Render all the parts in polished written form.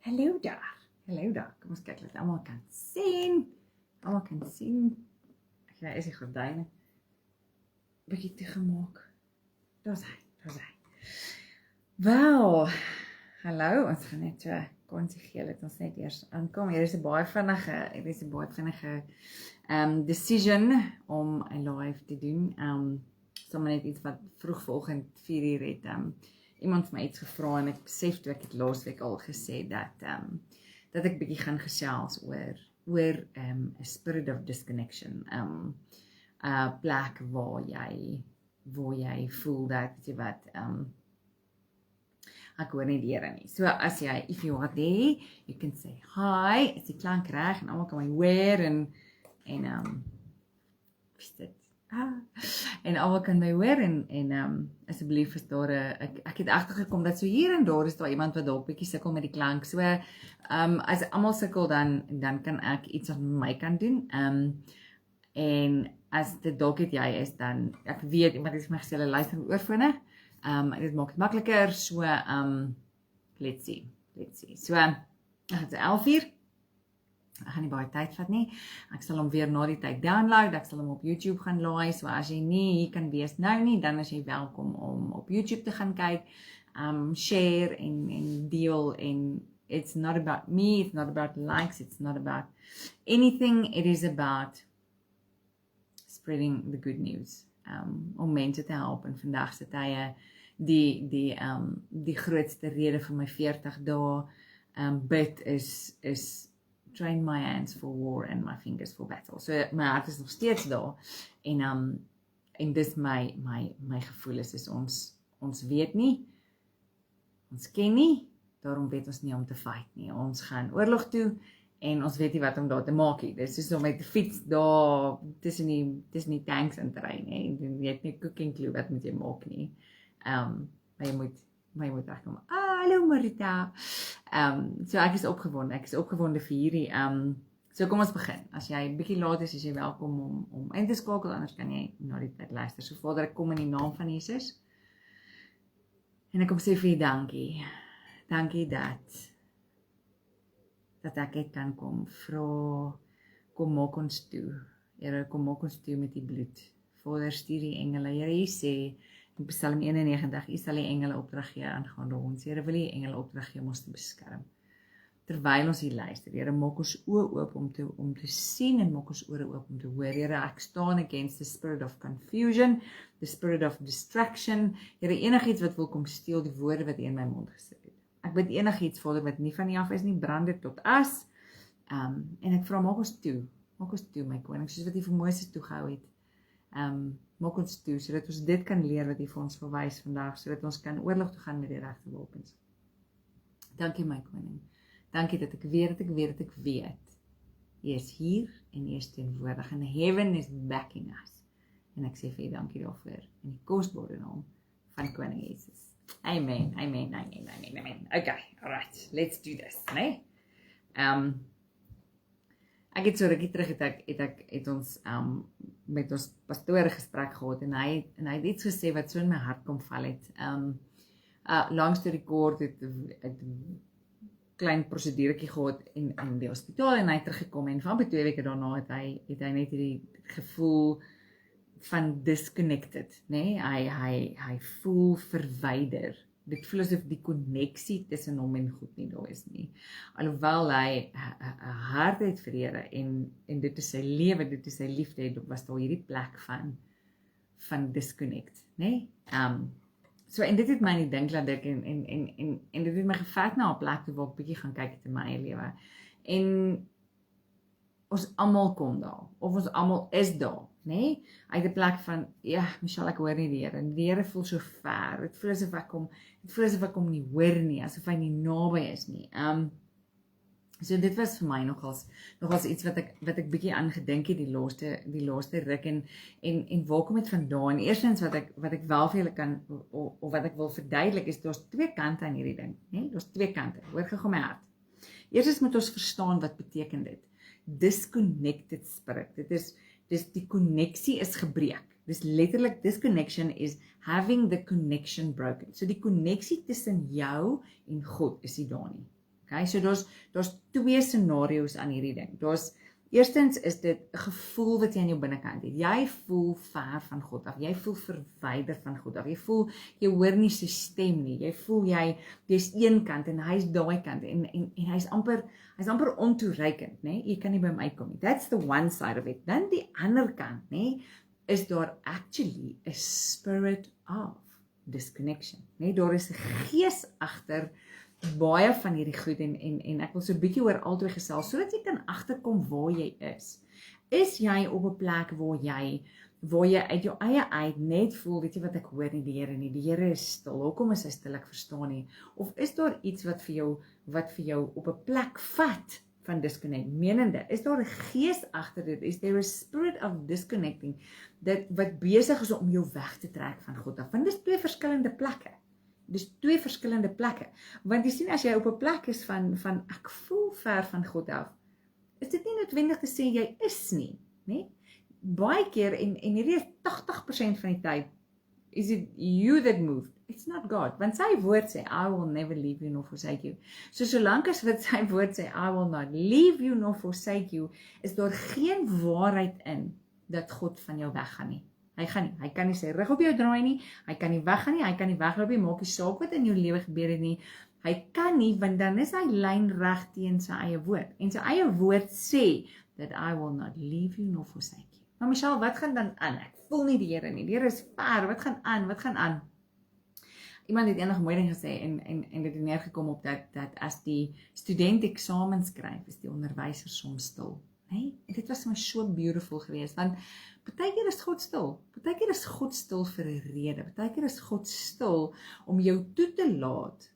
Hallo daar. Hallo daar. Kom ons kyk, laat almal kan sien. Almal kan sien. Ek is die gordyne bietjie toegemaak. Daar's hy. Wel, hallo, ons gaan net so konsigeel het ons net eers aankom. Hier is 'n baie vinnige decision om 'n live te doen. Sommer net iets wat vroeg vanoggend 4:00 het iemand vir my iets gevra en ek besef toe ek het laasweek al gesê dat ek bietjie gaan gesels oor 'n spirit of disconnection. 'n plek waar jy voel dat jy wat ek hoor nie die Here nie. So as jy, if you are there, you can say hi, is die klank reg en almal kan my hoor en is dit? En almal kan my hoor en asseblief is daar ek het agtergekom dat so hier en daar is daar iemand wat dalk bietjie sukkel met die klank. So as almal sukkel dan kan ek iets aan my kan doen. En as dit dalk het jy is dan ek weet iemand het my gesê hulle luister met oorfone. En dit maak dit makliker. So let's see. So dit is 11:00. Ek gaan nie baie tyd vat nie. Ek sal hom weer na die tyd download. Ek sal hom op YouTube gaan laai. So as jy nie hier kan wees nou nie, dan is jy welkom om op YouTube te gaan kyk. Share en deel en it's not about me, it's not about likes, it's not about anything. It is about spreading the good news. Om mense te help in vandag se tye. Die grootste rede vir my 40 dae bid is train my hands for war and my fingers for battle. So my hart is nog steeds daar en dis my gevoel is ons weet nie, ons ken nie, daarom weet ons nie om te fight nie. Ons gaan oorlog toe en ons weet nie wat om daar te maak nie. Dis soos om met die fiets daar tussen die tanks in te ry nie. Jy het nie cooking clue wat moet jy maak nie. Maar jy moet regkom. Hallo Marita. So ek is opgewonde vir hierdie. So kom ons begin. As jy bietjie laat is jy welkom om in te skakel, anders kan jy na die tyd luister. So Vader, ek kom in die naam van Jesus. En ek kom sê vir U dankie. Dankie dat ek het kan kom, vra, kom maak ons toe. Here, kom maak ons toe met die bloed. Vader, stuur die engele. Here, U sê in Psalm 91, U sal die engele opdrag gee aangaande ons. Here, wil U engele opdrag gee om ons te beskerm. Terwyl ons hier luister, Here, maak ons oë oop om te sien en maak ons ore oop om te hoor. Here, ek staan against the spirit of confusion, the spirit of distraction. Here, enigiets wat wil kom steel die woorde wat U in my mond gesit het. Ek bid enigiets, Vader, wat nie van U af is nie, brand dit tot as. En ek vra, maak ons toe, my koning, soos wat U vir Moses toegehou het. Maak ons toe, sodat ons dit kan leer wat U vir ons verwys vandag, sodat ons kan oorlog toe gaan met die regte wapens. Dankie my koning. Dankie dat ek weet. U is hier en U is teenwoordig. And heaven is backing us. En ek sê vir U dankie daarvoor in die kosbare naam van koning Jesus. Amen. Okay, alright, let's do this, né? Ek het so rukkie terug het ons met ons pastoor gesprek gehad en hy het iets gesê wat so in my hart kom val het. Langs die rekord het klein proseduretjie gehad in die hospitaal en hy het teruggekom en van 2 weke daarna het hy net hierdie gevoel van disconnected, né? Hy voel verwyder. Dit voel asof die koneksie tussen hom en God nie daar is nie. Alhoewel hy 'n hart het vir die Here en dit is sy lewe, dit is sy liefde, was daar hierdie plek van disconnect, né? So en dit het my nie dink laat ek en dit het my gevat na 'n plek toe waar ek bietjie gaan kyk het in my eie lewe. En ons almal kom daar, of ons almal is daar, né? Uit 'n plek van, ja, Michelle, ek hoor nie die Here. En die Here voel so ver. Dit voel asof ek hom nie hoor nie, asof hy nie naby is nie. So dit was vir my nogals iets wat ek bietjie aan gedink het die laaste ruk en waar kom dit vandaan? Eerstens wat ek wel vir julle kan of wat ek wil verduidelik is daar's 2 kante aan hierdie ding, né? Daar's 2 kante. Hoor gou my hart. Eerstens moet ons verstaan wat beteken dit. Disconnected spirit. Dis die koneksie is gebreek. Dis letterlik, disconnection is having the connection broken. So die koneksie tussen jou en God is nie daar nie. Okay, so daar's twee scenario's aan hierdie ding. Eerstens is dit 'n gevoel wat jy aan jou binnekant het. Jy voel ver van God af. Jy voel verwyder van God af. Jy voel jy hoor nie sy stem nie. Jy voel jy's een kant en hy's daai kant en hy's amper ontoereikend, né? Jy kan nie by hom uitkom nie. That's the one side of it. Dan die ander kant, né, is daar actually a spirit of disconnection, né? Daar is 'n gees agter baie van hierdie goed en ek wil so 'n bietjie oor albei gesels sodat jy kan agterkom waar jy is. Is jy op 'n plek waar jy uit jou eie net voel, weet jy wat ek hoor nie die Here nie. Die Here is stil. Hoekom is hy stil? Ek verstaan nie. Of is daar iets wat vir jou op 'n plek vat van disconnect? Menende, is daar 'n gees agter dit? Is there a spirit of disconnecting wat besig is om jou weg te trek van God af? Want dis twee verskillende plekke. Want jy sien, as jy op 'n plek is van ek voel ver van God af, is dit nie noodwendig te sê jy is nie, né? Baie keer, en hierdie is 80% van die tyd, is it you that moved? It's not God. Want sy woord sê, I will never leave you nor forsake you. So solank as wat sy woord sê, I will not leave you nor forsake you, is daar geen waarheid in dat God van jou weggaan nie. Hy gaan nie. Hy kan nie sy rug op jou draai nie. Hy kan nie weggaan nie. Hy kan nie wegloop nie. Maak nie saak wat in jou lewe gebeur het nie. Hy kan nie, want dan is hy lynreg teen sy eie woord. En sy eie woord sê that I will not leave you nor forsake you. Maar Michelle, wat gaan dan aan? Ek voel nie die Here nie. Die Here is ver. Wat gaan aan? Iemand het eendag mooi ding gesê en dit het neergekom op dat as die student eksamen skryf, is die onderwyser soms stil. Nee? En dit was my so beautiful geweest, want partykeer is God stil. Partykeer is God stil vir 'n rede. Partykeer is God stil om jou toe te laat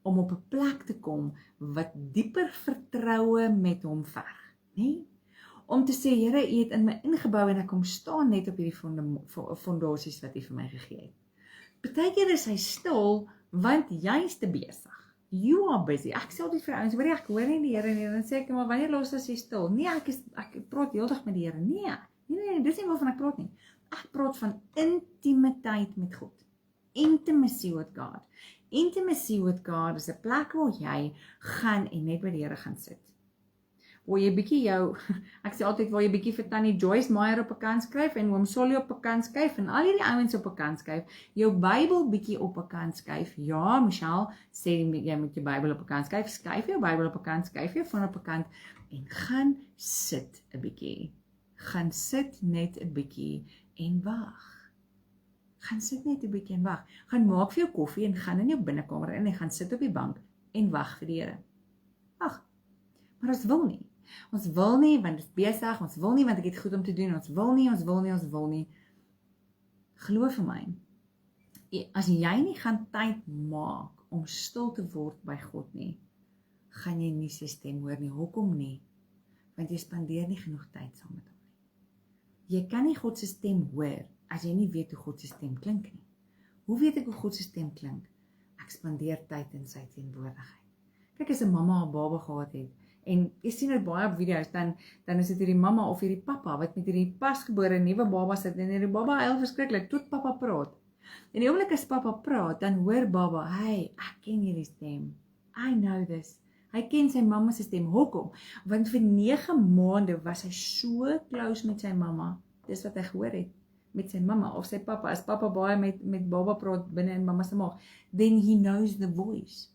om op 'n plek te kom wat dieper vertroue met hom verg, né? Om te sê, Here, U het in my ingebou en ek kom staan net op hierdie fondasies wat U vir my gegee het. Partykeer is hy stil want jy's te besig. You are busy. Ek sê altyd vir ouens, hoor jy, ek hoor nie die Here nie. Dan sê ek, maar wanneer los as jy stil? Nee, ek praat heeldag met die Here. Nee, dis nie waarvan ek praat nie. Ek praat van intimiteit met God. Intimacy with God. Intimacy with God is 'n plek waar jy gaan en net by die Here gaan sit. Waar jy bietjie ek sê altyd waar jy bietjie vir Tannie Joyce Meyer op 'n kant skryf en oom Solly op 'n kant skryf en al hierdie ouens op 'n kant skryf, jou Bybel bietjie op 'n kant skryf. Ja, Michelle, sê jy moet jou Bybel op 'n kant skryf, skryf jou Bybel op 'n kant, skryf jou foon op 'n kant en gaan sit 'n bietjie. Gaan sit net 'n bietjie en wag. Gaan sit net 'n bietjie en wag. Gaan maak vir jou koffie en gaan in jou binnekamer in en gaan sit op die bank en wag vir die Here. Ag, maar ons wil nie. Ons wil nie, want dit is besig, ons wil nie, want ek het goed om te doen, ons wil nie. Geloof vir my, as jy nie gaan tyd maak om stil te word by God nie, gaan jy nie sy stem hoor nie. Hoekom nie? Want jy spandeer nie genoeg tyd saam met hom nie. Jy kan nie God se stem hoor, as jy nie weet hoe God se stem klink nie. Hoe weet ek hoe God se stem klink? Ek spandeer tyd in sy teenwoordigheid. Kyk, as 'n mamma 'n baba gehad het, en jy sien dit baie op video's, dan is dit hierdie mamma of hierdie pappa wat met hierdie pasgebore nuwe baba sit en hierdie baba huil verskriklik tot pappa praat. En die oomblik as pappa praat, dan hoor baba, hey, ek ken hierdie stem. I know this. Hy ken sy mamma se stem. Hoekom? Want vir 9 maande was hy so close met sy mamma. Dis wat hy gehoor het met sy mamma of sy pappa. As pappa baie met baba praat binne in mamma se maag, then he knows the voice.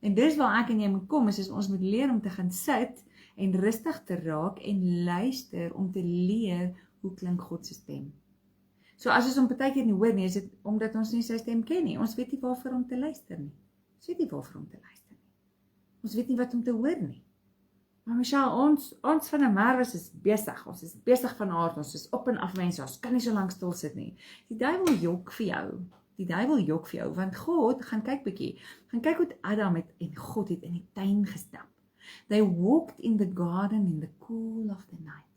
En dis waar ek en jy moet kom, is ons moet leer om te gaan sit en rustig te raak en luister om te leer hoe klink God se stem. So as ons hom partykeer nie hoor nie, is dit omdat ons nie sy stem ken nie. Ons weet nie waarvoor om te luister nie. Ons weet nie wat om te hoor nie. Maar Michelle, ons van 'n Merwes is besig. Ons is besig van aard, ons is op en af mense. Ons kan nie so lank stil sit nie. Die duiwel jok vir jou. Want God, gaan kyk bietjie, gaan kyk hoe Adam en God het in die tuin gestap. They walked in the garden in the cool of the night.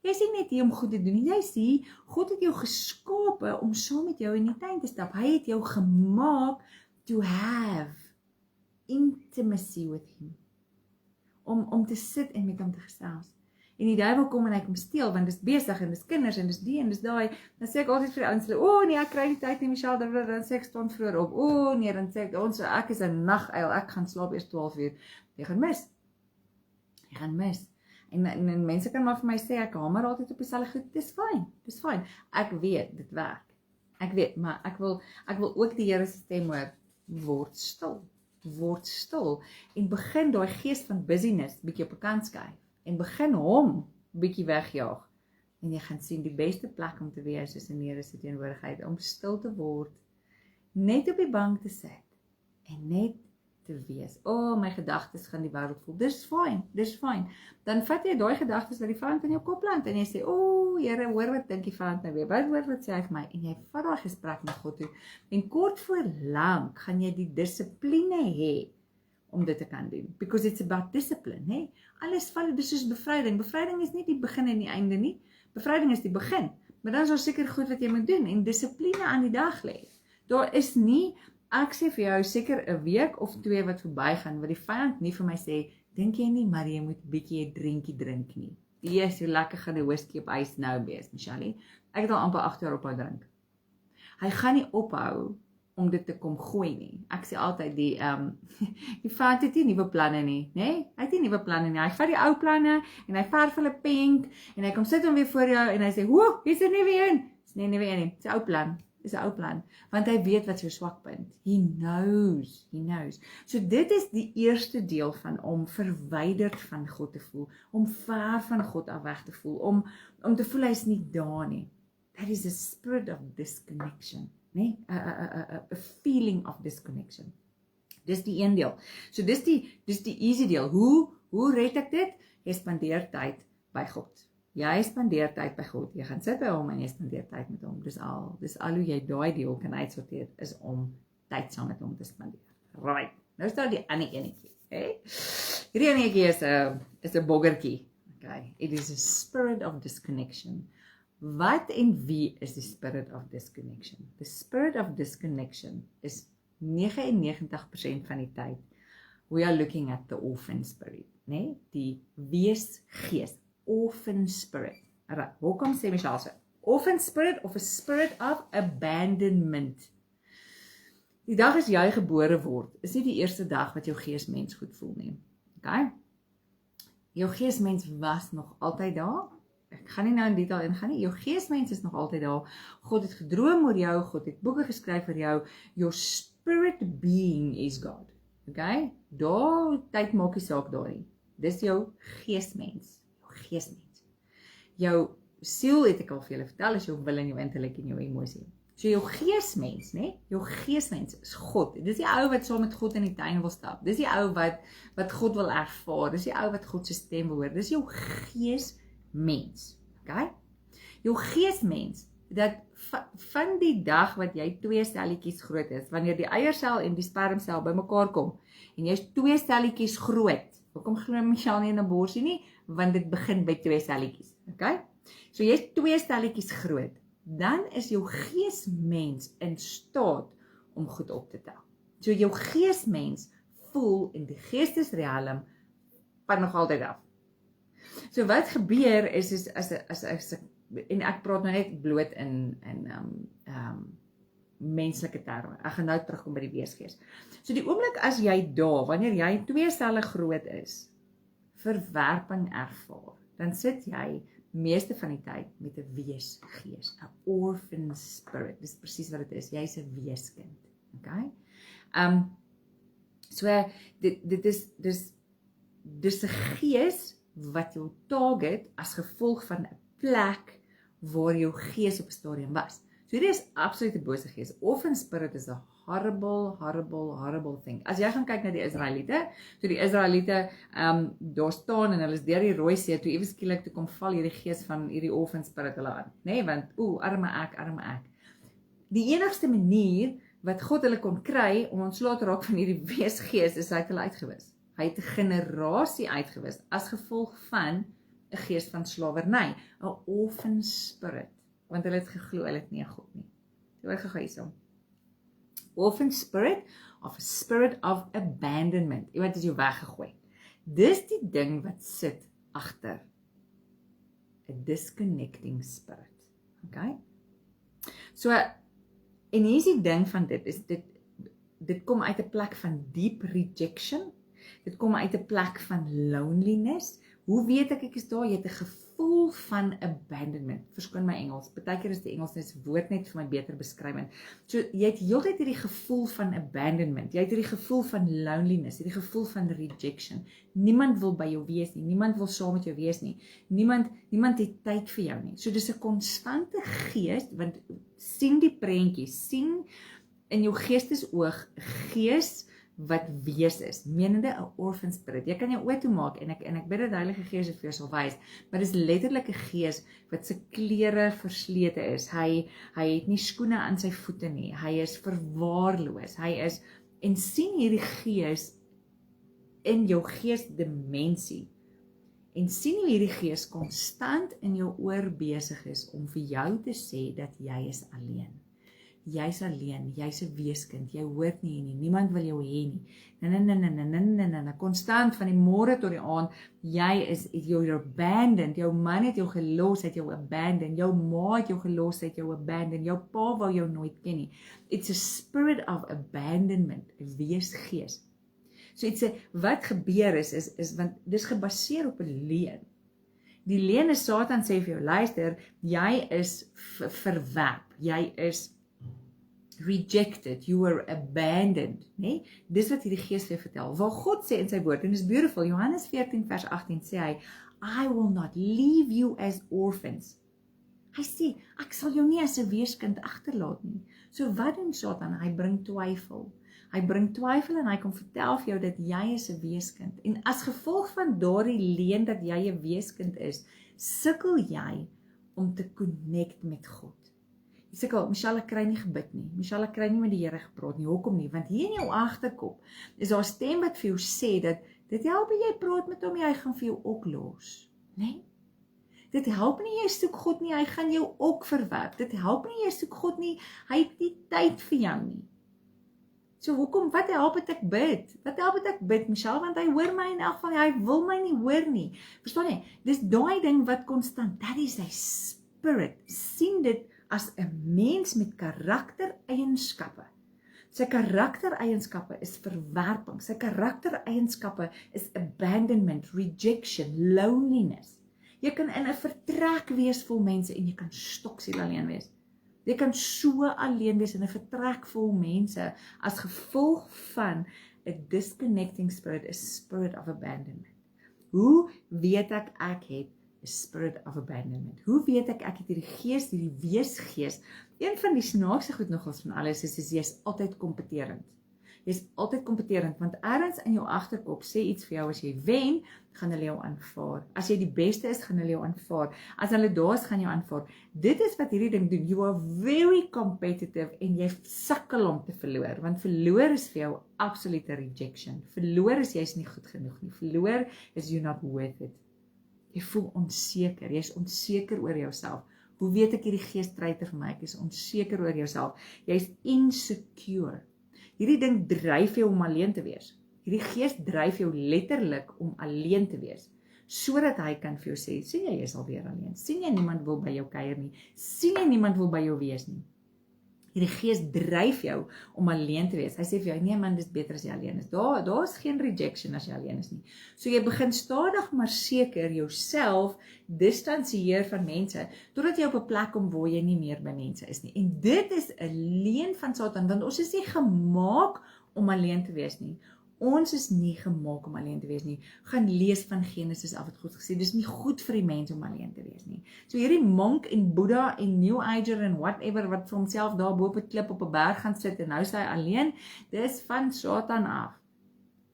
Jy sien net hier om goed te doen. Jy sien, God het jou geskape om saam met jou in die tuin te stap. Hy het jou gemaak to have intimacy with him. Om te sit en met hom te gesels. En die duiwel kom en hy kom steel, want dis besig en dis kinders en dis die en dis daai. Dan sê ek altyd vir die ouens, nee, ek kry nie tyd nie, Michelle, dan sê ek staan vroeër op. Nee, dan sê ek, ek is 'n naguil, ek gaan slaap eers 12 uur. Jy gaan mis. En mense kan maar vir my sê, ek hamer altyd op dieselfde goed, dis fyn. Ek weet, dit werk. Ek weet, maar ek wil ook die Here se stem hoor, word stil, en begin daai gees van busyness bietjie op 'n kant skuif, en begin hom bietjie wegjaag, en jy gaan sien, die beste plek om te wees is in die Here se teenwoordigheid, om stil te word, net op die bank te sit, en net te wees. My gedagtes gaan die wêreld voel. Dis fyn. Dan vat jy daai gedagtes wat die vyand in jou kop plant en jy sê, Here, hoor wat dink die vyand nou weer? Wat sê hy vir my? En jy vat daai gesprek met God toe. En kort voor lank gaan jy die dissipline hê om dit te kan doen. Because it's about discipline, hè? Alles val, dis soos bevryding. Bevryding is nie die begin en die einde nie. Bevryding is die begin. Maar dan is daar seker goed wat jy moet doen en dissipline aan die dag lê. Daar is nie, ek sê vir jou, seker 'n week of 2 wat verbygaan, wat die vyand nie vir my sê, dink jy nie, maar jy moet 'n bietjie 'n drinkie drink nie. Yes, hoe lekker gaan die whisky op ys nou wees, Michelle. Ek het al amper 8 jaar ophou drink. Hy gaan nie ophou om dit te kom gooi nie. Ek sê altyd die vyand het nie nuwe planne nie, né? Hy het nie nuwe planne nie. Hy vat die ou planne en hy verf hulle pink en hy kom sit hom weer voor jou en hy sê, hier's 'n nuwe een. Dis nie 'n nuwe een nie. Dis 'n ou plan. Dis 'n ou plan, want hy weet wat jou swakpunt. He knows. So dit is die eerste deel van om verwyderd van God te voel, om ver van God af weg te voel, om te voel hy is nie daar nie. That is a spirit of disconnection, nee? A feeling of disconnection. Dis die een deel. So dis die easy deel. Hoe red ek dit? Jy spandeer tyd by God. Jy spandeer tyd by God, jy gaan sit by hom en jy spandeer tyd met hom, dis al hoe jy daai deel kan uitsorteer, is om tyd saam met hom te spandeer. Right, nou staan die ander enetjie, hierdie enetjie is 'n boggertjie, okay, it is a spirit of disconnection. Wat en wie is die spirit of disconnection? The spirit of disconnection is 99% van die tyd, we are looking at the orphan spirit, nee, die weesgees, orphan spirit. Alright, hoekom sê Michelle so? Orphan spirit of a spirit of abandonment. Die dag as jy gebore word, is nie die eerste dag wat jou geesmens goed voel nie. Okay? Jou geesmens was nog altyd daar. Ek gaan nie nou in detail ingaan nie. Jou geesmens is nog altyd daar. God het gedroom oor jou, God het boeke geskryf vir jou. Your spirit being is God. Okay? Daar tyd maak nie saak daar nie. Dis jou geesmens. Jou siel, het ek al vir julle vertel, is jou wil en jou intellek en jou emosie. So jou geesmens, né? Jou geesmens is God. Dis die ou wat saam met God in die tuin wil stap. Dis die ou wat God wil ervaar. Dis die ou wat God se stem wil hoor. Dis jou geesmens. Okay? Jou geesmens, dat van die dag wat jy 2 selletjies groot is, wanneer die eiersel en die spermsel bymekaar kom, en jy's 2 selletjies groot. Hoekom glo Michelle nie in 'n borsie nie? Want dit begin by 2 selletjies, okay? So jy's 2 stelletjies groot, dan is jou geesmens in staat om goed op te tel. So jou geesmens voel in die geestesrealm van nog altyd af. So wat gebeur is as en ek praat nou net bloot in menslike terme. Ek gaan nou terugkom by die weesgees. So die oomblik as jy wanneer jy 2 selle groot is, verwerping ervaar, dan sit jy meeste van die tyd met 'n weesgees, 'n orphan spirit. Dis presies wat dit is. Jy's 'n weeskind. Okay? So dis 'n gees wat jou target as gevolg van 'n plek waar jou gees op 'n stadium was. So hierdie is absolute bose gees. Orphan spirit is 'n horrible thing. As jy gaan kyk na die Israeliete, toe die Israeliete daar staan en hulle is deur die Rooi See, toe ewe skielik toe kom val hierdie gees van hierdie orphan spirit hulle aan, nê, want arme ek. Die enigste manier wat God hulle kon kry om ontslae te raak van hierdie weesgees is hy het hulle uitgewis. Hy het 'n generasie uitgewis as gevolg van 'n gees van slawerny, 'n orphan spirit, want hulle het geglo hulle het nie 'n God nie. Jy hoor gou hierso. Orphan spirit of a spirit of abandonment. Iemand is jou weggegooi. Dis die ding wat sit agter a disconnecting spirit. Okay? So, en hier is die ding van dit kom uit 'n plek van deep rejection, dit kom uit 'n plek van loneliness. Hoe weet ek is daar? Jy het 'n gevoel van abandonment. Verskoon my Engels. Partykeer is die Engels net woord net vir my beter beskrywend. So jy het heeltyd hierdie gevoel van abandonment. Jy het hierdie gevoel van loneliness, hierdie gevoel van rejection. Niemand wil by jou wees nie. Niemand wil saam met jou wees nie. Niemand het tyd vir jou nie. So dis 'n konstante gees, want sien die prentjie, sien in jou geestesoog 'n gees wat wees is, menende 'n orphan spirit. Jy kan jou oë toe maak en ek bid dat die Heilige Gees dit vir jou sal wys, maar dis letterlik 'n gees wat se klere verslete is. Hy het nie skoene aan sy voete nie. Hy is verwaarloos. En sien hierdie gees in jou geesdimensie. En sien hoe hierdie gees konstant in jou oor besig is om vir jou te sê dat jy is alleen. Jy's alleen, jy's 'n weeskind, jy hoort nie hier nie, niemand wil jou hê nie. Nee, konstant van die môre tot die aand, you're abandoned, jou man het jou gelos, het jou abandoned, jou ma het jou gelos, het jou abandoned, jou pa wou jou nooit ken nie. It's a spirit of abandonment, 'n weesgees. So wat gebeur is want dis gebaseer op 'n leuen. Die leuen is Satan sê vir jou, luister, jy is verwerp, jy is rejected, you were abandoned, nee? Dis wat hierdie gees vir vertel. Waar God sê in sy woord, en is beautiful, Johannes 14 vers 18 sê hy, I will not leave you as orphans. Hy sê, ek sal jou nie as 'n weeskind agterlaat nie. So wat doen Satan? Hy bring twyfel. Hy bring twyfel en hy kom vertel vir jou dat jy is 'n weeskind. En as gevolg van daardie leuen dat jy 'n weeskind is, sukkel jy om te connect met God. Jy sê, Michelle, ek kry nie gebid nie. Michelle, ek kry nie met die Here gepraat nie. Hoekom nie? Want hier in jou agterkop is daar 'n stem wat vir jou sê dat dit help nie jy praat met hom nie, hy gaan vir jou ook los. Nee? Dit help nie jy soek God nie, hy gaan jou ook verwerp. Dit help nie jy soek God nie, hy het nie tyd vir jou nie. So hoekom, wat help het ek bid? Wat help het ek bid, Michelle? Want hy hoor my in elk geval, hy wil my nie hoor nie. Verstaan jy? Dis daai ding wat konstant, that is hy spirit. Sien dit as 'n mens met karaktereienskappe. Sy karaktereienskappe is verwerping. Sy karaktereienskappe is abandonment, rejection, loneliness. Jy kan in 'n vertrek wees vol mense en jy kan stoksiel alleen wees. Jy kan so alleen wees in 'n vertrek vol mense as gevolg van 'n disconnecting spirit, 'n spirit of abandonment. Hoe weet ek het a spirit of abandonment? Hoe weet ek het hierdie gees, hierdie weesgees? Een van die snaakse goed nogals van alles is jy's altyd kompeterend. Jy's altyd kompeterend, want ergens in jou agterkop sê iets vir jou, as jy wen, gaan hulle jou aanvaar. As jy die beste is, gaan hulle jou aanvaar. As hulle daar is, gaan jou aanvaar. Dit is wat hierdie ding doen. You are very competitive en jy sukkel om te verloor, want verloor is vir jou absolute rejection. Verloor is jy's nie goed genoeg nie. Verloor is you not worth it. Jy voel onseker, jy is onseker oor jouself. Hoe weet ek hierdie gees treiter vir my? Ek is onseker oor jouself. Jy is insecure. Hierdie ding dryf jou om alleen te wees. Hierdie gees dryf jou letterlik om alleen te wees, sodat hy kan vir jou sê, sien jy is alweer alleen, sien jy niemand wil by jou kuier nie, sien jy niemand wil by jou wees nie. Hierdie gees dryf jou om alleen te wees. Hy sê vir jou, nee man, dis beter as jy alleen is. Daar is geen rejection as jy alleen is nie. So jy begin stadig maar seker jouself distansieer van mense, totdat jy op 'n plek kom waar jy nie meer by mense is nie. En dit is 'n leuen van Satan, want ons is nie gemaak om alleen te wees nie. Ons is nie gemaak om alleen te wees nie. Gaan lees van Genesis af, het God gesê, dis nie goed vir die mens om alleen te wees nie. So hierdie monk en Boeddha en New Ager en whatever, wat vir homself daar bo op 'n klip op 'n berg gaan sit en nou is hy alleen, dis van Satan af.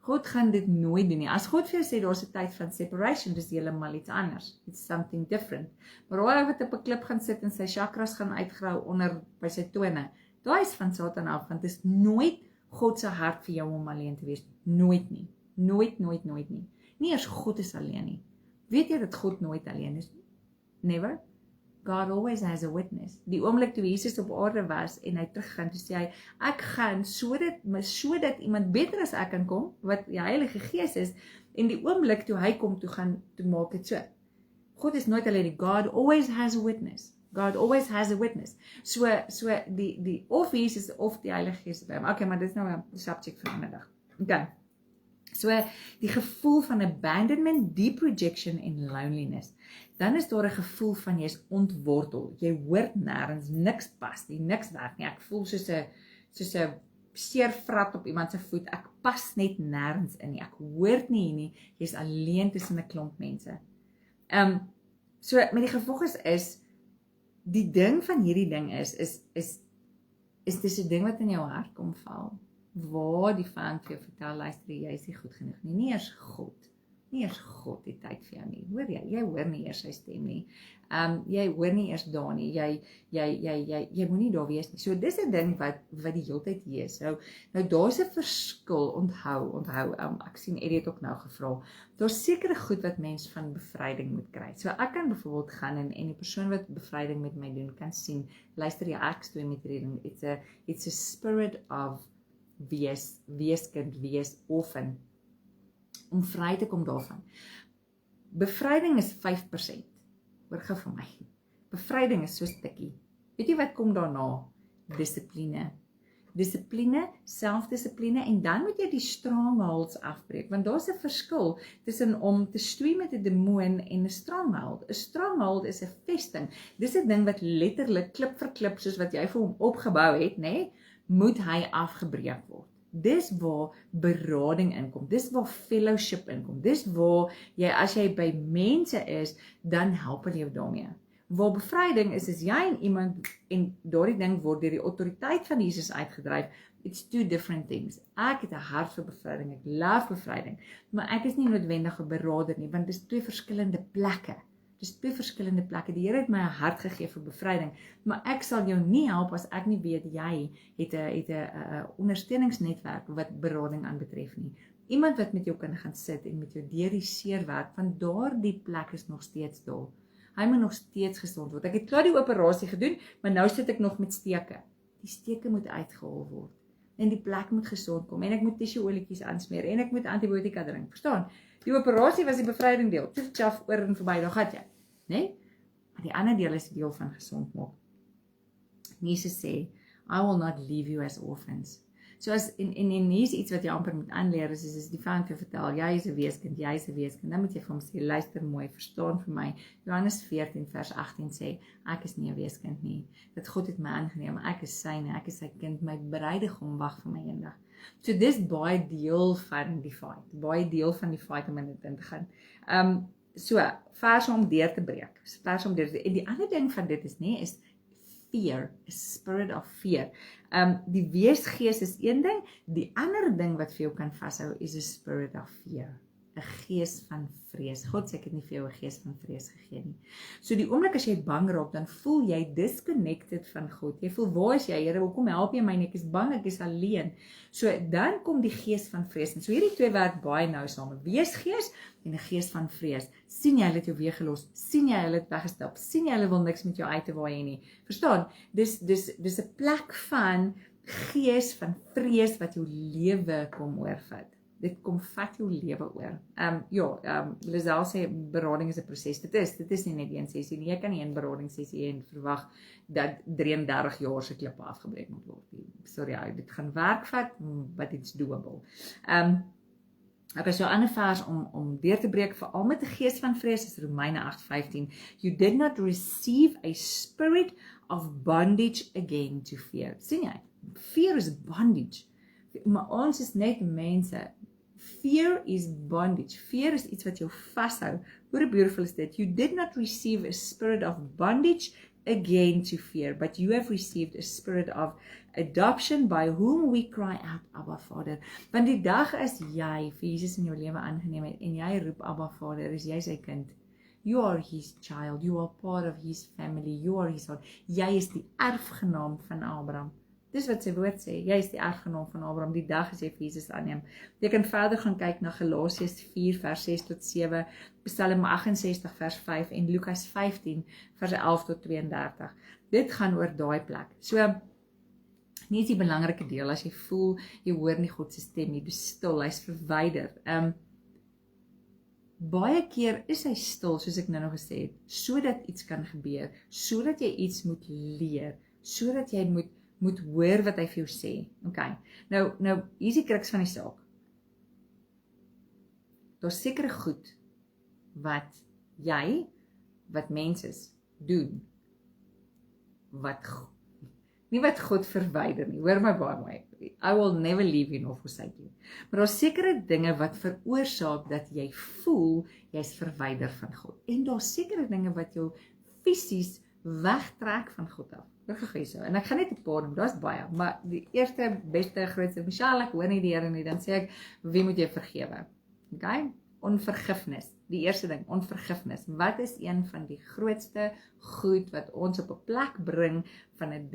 God gaan dit nooit doen nie. As God vir jou sê, daar's 'n tyd van separation, dis heeltemal iets anders. It's something different. Maar hoe wat op 'n klip gaan sit en sy chakras gaan uitgrou onder by sy tone, daai is van Satan af, want dit is nooit God se hart vir jou om alleen te wees. Nooit nie. Nooit nie. Nie eers God is alleen nie. Weet jy dat God nooit alleen is nie? Never. God always has a witness. Die oomblik toe Jesus op aarde was en hy teruggaan, toe sê hy, ek gaan sodat iemand beter as ek kan kom, wat die Heilige Gees is, en die oomblik toe hy kom, toe maak dit so. God is nooit alleen, God always has a witness. God always has a witness. So die of Jesus of die Heilige Gees by hom. Okay, maar dit is nou 'n subject vir 'n ander dag. Okay. So die gevoel van abandonment, deep rejection en loneliness. Dan is daar 'n gevoel van jy is ontwortel. Jy hoort nêrens, niks pas nie, niks werk nie. Ek voel soos 'n seer vrat op iemand se voet. Ek pas net nêrens in nie. Ek hoort nie hier nie. Jy's alleen tussen 'n klomp mense. So met die gevolg is die ding van hierdie ding is dis 'n ding wat in jou hart kom val. Waar die vyand vir jou vertel, luister, jy is nie goed genoeg nie. Nie eers God die tyd vir jou nie. Hoor jy hoor nie eers sy stem nie. Jy hoor nie eers daar nie. Jy moenie daar wees nie. So dis 'n ding wat die hele tyd hier is. Nou daar's 'n verskil, onthou. Ek sien Eddie het ook nou gevra. Daar's sekere goed wat mens van bevryding moet kry. So ek kan byvoorbeeld gaan en die persoon wat bevryding met my doen kan sien, luister jy, ek stoei met reading. It's a spirit of weeskind, orphan, om vry te kom daarvan. Bevryding is 5%, hoor gou vir my. Bevryding is so stukkie. Weet jy wat kom daarna? Dissipline. Selfdissipline, en dan moet jy die strongholds afbreek, want daar's 'n verskil tussen om te stoei met 'n demoon en 'n stronghold. 'n Stronghold is 'n vesting. Dis 'n ding wat letterlik klip vir klip, soos wat jy vir hom opgebou het, nê? Moet hy afgebreek word. Dis waar berading inkom, dis waar fellowship inkom, dis waar as jy by mense is, dan help hulle jou daarmee. Waar bevryding is jy en iemand, en daardie ding word deur die autoriteit van Jesus uitgedryf. It's two different things. Ek het 'n hart vir bevryding, ek love bevryding, maar ek is nie noodwendig 'n beraader nie, want dis twee verskillende plekke. Die Here het my 'n hart gegee vir bevryding, maar ek sal jou nie help as ek nie weet jy het 'n ondersteuningsnetwerk wat berading aanbetref nie. Iemand wat met jou kan gaan sit en met jou deur die seer werk, van daardie plek is nog steeds daar. Hy moet nog steeds gesond word. Ek het klaar die operasie gedoen, maar nou sit ek nog met steke. Die steke moet uitgehaal word. En die plek moet gesond kom. En ek moet tissueolietjies aansmeer. En ek moet antibiotika drink. Verstaan? Die operasie was die bevryding deel. Tjaf oor en verby, daar gaan jy. Nee? Maar die ander deel is deel van gesond maak. Jesus sê, I will not leave you as orphans. So as en hier's iets wat jy amper moet aanleer, is die vyand vir vertel, jy is 'n weeskind, dan moet jy vir hom sê, luister mooi, verstaan vir my. Johannes 14 vers 18 sê, ek is nie 'n weeskind nie. Dat God het my aangeneem, ek is syne, ek is sy kind, my bruidegom wag vir my eendag. So dis baie deel van die fight, om in dit in te gaan. So, vers om deur te breek. En die ander ding van dit is fear, a spirit of fear. Die weesgees is een ding, die ander ding wat vir jou kan vashou is a spirit of fear, 'n gees van vrees. God sê ek het nie vir jou 'n gees van vrees gegee nie. So die oomblik as jy bang raak, dan voel jy disconnected van God. Jy voel, waar is jy, Here, hoekom help jy my nie? Ek is bang, ek is alleen. So dan kom die gees van vrees. En so hierdie twee werk baie nou saam, 'n weesgees en 'n gees van vrees. Sien jy hulle het jou weergelos? Sien jy hulle het weggestap? Sien jy hulle wil niks met jou uit te waai nie? Verstaan? Dis 'n plek van gees van vrees wat jou lewe kom oorvat. Dit kom vat jou lewe oor. Lisel sê berading is 'n proses. Dit is nie net een sessie nie. Jy kan nie een beradingssessie hê en verwag dat 33 jaar se klippe afgebreek moet word. Sorry, dit gaan werk vat, but it's doable. Okay, so 'n ander vers om deur te breek, veral met 'n gees van vrees, is Romeine 8:15. You did not receive a spirit of bondage again to fear. Sien jy? Fear is bondage. Maar ons is net mense. Fear is bondage. Fear is iets wat jou vashou. Hoe beautiful is dit? You did not receive a spirit of bondage again to fear, but you have received a spirit of adoption by whom we cry out, Abba Vader. Want die dag as jy vir Jesus in jou lewe aangeneem het en jy roep Abba Vader, is jy sy kind. You are his child, you are part of his family, you are his son. Jy is die erfgenaam van Abraham. Dis wat sy woord sê, jy is die erfgenaam van Abraham, die dag as jy vir Jesus aanneem. Jy kan verder gaan kyk na Galasiërs 4 vers 6 tot 7, Psalm 68 vers 5 en Lukas 15 vers 11 tot 32. Dit gaan oor daai plek. So, nie is die belangrike deel, as jy voel, jy hoor nie God se stem nie, bestil, hy's verwyder. Baie keer is hy stil, soos ek nou nog gesê het, sodat iets kan gebeur, sodat jy iets moet leer, sodat jy moet hoor wat hy vir jou sê. Okay. Nou hier is die kruks van die saak. Daar's sekere goed wat jy, wat mense doen, nie wat God verwyder nie, hoor my baie mooi. I will never leave you nor forsake you. Maar daar's sekere dinge wat veroorsaak dat jy voel jy's verwyder van God. En daar's sekere dinge wat jou fisies wegtrek van God af. So. En ek gaan net 'n paar noem, daar's baie, maar die eerste, beste, grootste, Michelle, ek hoor nie die Here nie, dan sê ek, wie moet jy vergewe? Okay? Onvergifnis. Die eerste ding, onvergifnis. Wat is een van die grootste goed wat ons op 'n plek bring van 'n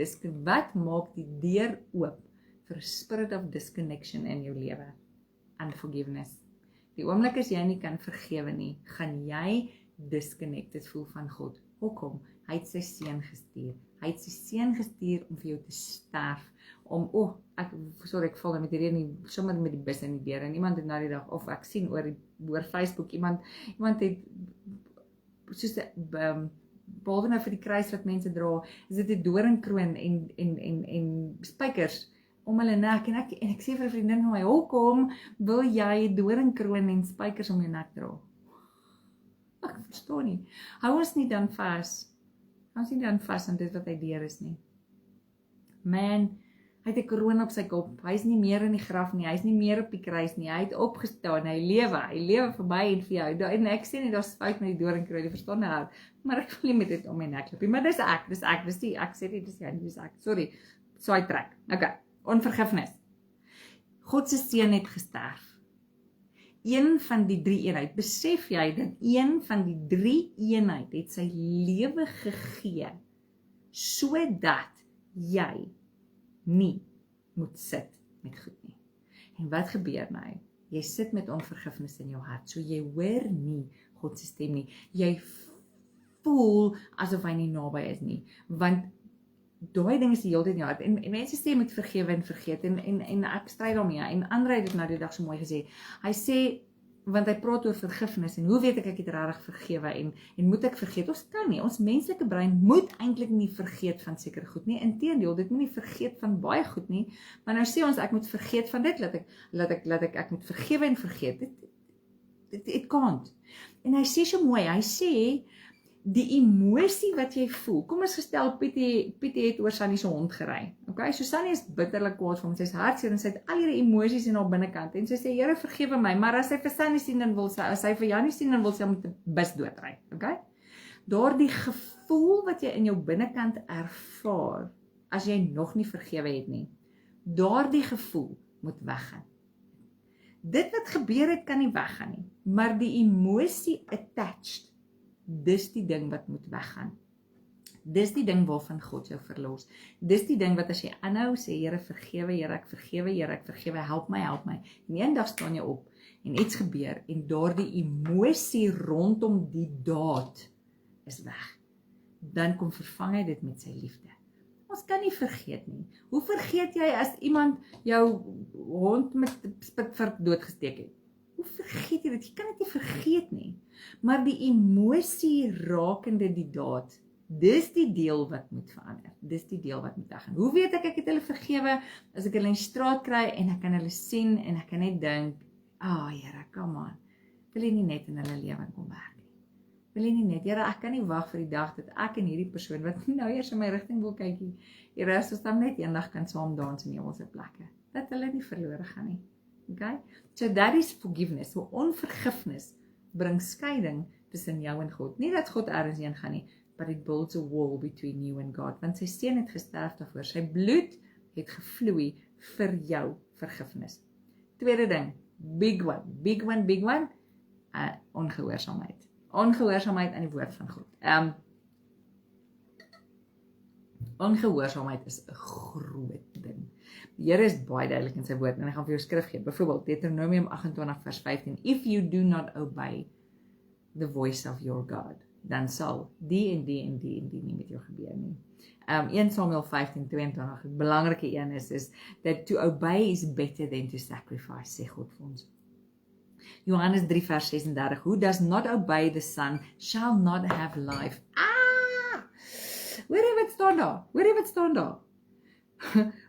wat maak die deur oop vir 'n spirit of disconnection in jou lewe? Unforgiveness. Die oomblik as jy nie kan vergewe nie, gaan jy disconnected voel van God. Hoekom? Hy het sy seun gestuur. Hy het sy seun gestuur om vir jou te sterf. Ek val met hierdie nie, sommer met die bus in die deur. En iemand het nou die dag, of ek sien oor Facebook, iemand het, soos behalwe nou vir die kruis wat mense dra, is dit 'n doringkroon en spykers om hulle nek, en ek sê vir 'n vriendin van my, hoekom wil jy 'n doringkroon en spykers om jou nek dra? Ek verstaan nie. Hou ons nie dan vas aan dit wat hy deur is nie. Man, hy het 'n kroon op sy kop, hy is nie meer in die graf nie, hy is nie meer op die kruis nie, hy het opgestaan, hy lewe vir my en vir jou, en ek sê nie, daar's fout met die doringkroon, jy verstaan nou, maar ek wil nie met dit om my nek loop nie, maar dis ek sê nie, dis ek, sorry, so hy trek, okay, onvergifnis. God se seun het gesterf. Een van die drie eenheid, besef jy dat een van die drie eenheid het sy lewe gegee, sodat jy nie moet sit met goed nie. En wat gebeur nou? Jy sit met onvergifnis in jou hart, so jy hoor nie God se stem nie. Jy voel asof hy nie naby is nie, want daai ding is die hele tyd in jou hart, en mense sê met vergewe en vergeet, en ek stry daarmee, en Andre het dit nou die dag so mooi gesê, hy sê, want hy praat oor vergifnis, en hoe weet ek het regtig vergewe, en moet ek vergeet? Ons kan nie, ons menslike brein moet eintlik nie vergeet van sekere goed nie, inteendeel, dit moet nie vergeet van baie goed nie, maar nou sê ons, ek moet vergeet van dit, ek moet vergewe en vergeet, it can't. En hy sê so mooi, hy sê, die emosie wat jy voel, kom ons gestel, Pietie het oor Sunny se hond gery, okay, so Sunny is bitterlik kwaad vir hom, sy is hartseer, en sy het al hierdie emosies in haar binnekant, en sy sê, Here vergewe my, maar as sy vir Sunny sien, dan wil sy, as sy vir Jannie sien, dan wil sy met die bus doodry, okay, daardie gevoel wat jy in jou binnekant ervaar, as jy nog nie vergewe het nie, daardie gevoel moet weggaan. Dit wat gebeur het, kan nie weggaan nie, maar die emosie attached, dis die ding wat moet weggaan. Dis die ding waarvan God jou verlos. Dis die ding wat as jy aanhou sê, Here vergewe, Here ek vergewe, help my. En eendag staan jy op en iets gebeur en daardie emosie rondom die daad is weg. Dan kom vervang hy dit met sy liefde. Ons kan nie vergeet nie. Hoe vergeet jy as iemand jou hond met spitvurk doodgesteek het? Hoe vergeet jy dit? Jy kan dit nie vergeet nie. Maar die emosie rakende die daad, dis die deel wat moet verander. Dis die deel wat moet weggaan. Hoe weet ek het hulle vergewe? As ek hulle in die straat kry en ek kan hulle sien en ek kan net dink, Here, come on. Wil jy nie net in hulle lewe kom werk nie? Wil jy nie net, Here, ek kan nie wag vir die dag dat ek en hierdie persoon wat nou eers in my rigting wil kyk nie, Here, as ons dan net eendag kan saam dans in hemelse plekke, dat hulle nie verlore gaan nie. Okay? So that is forgiveness. So onvergifnis bring skeiding tussen jou en God. Nie dat God ergens heen gaan nie, but it builds a wall between you and God. Want sy seun het gesterf daarvoor. Sy bloed het gevloei vir jou vergifnis. Tweede ding, big one, ongehoorsaamheid. Ongehoorsaamheid aan die woord van God. Ongehoorsaamheid is 'n groot ding. Die Here is baie duidelik in sy woord en ek gaan vir jou skrif gee. Byvoorbeeld Deuteronomium 28 vers 15. If you do not obey the voice of your God, dan sal die en die nie met jou gebeur nie. 1 Samuel 15:22, die belangrike een is that to obey is better than to sacrifice, sê God vir ons. Johannes 3 vers 36. Who does not obey the Son shall not have life. Hoor jy wat staan daar? Hoor jy wat staan daar?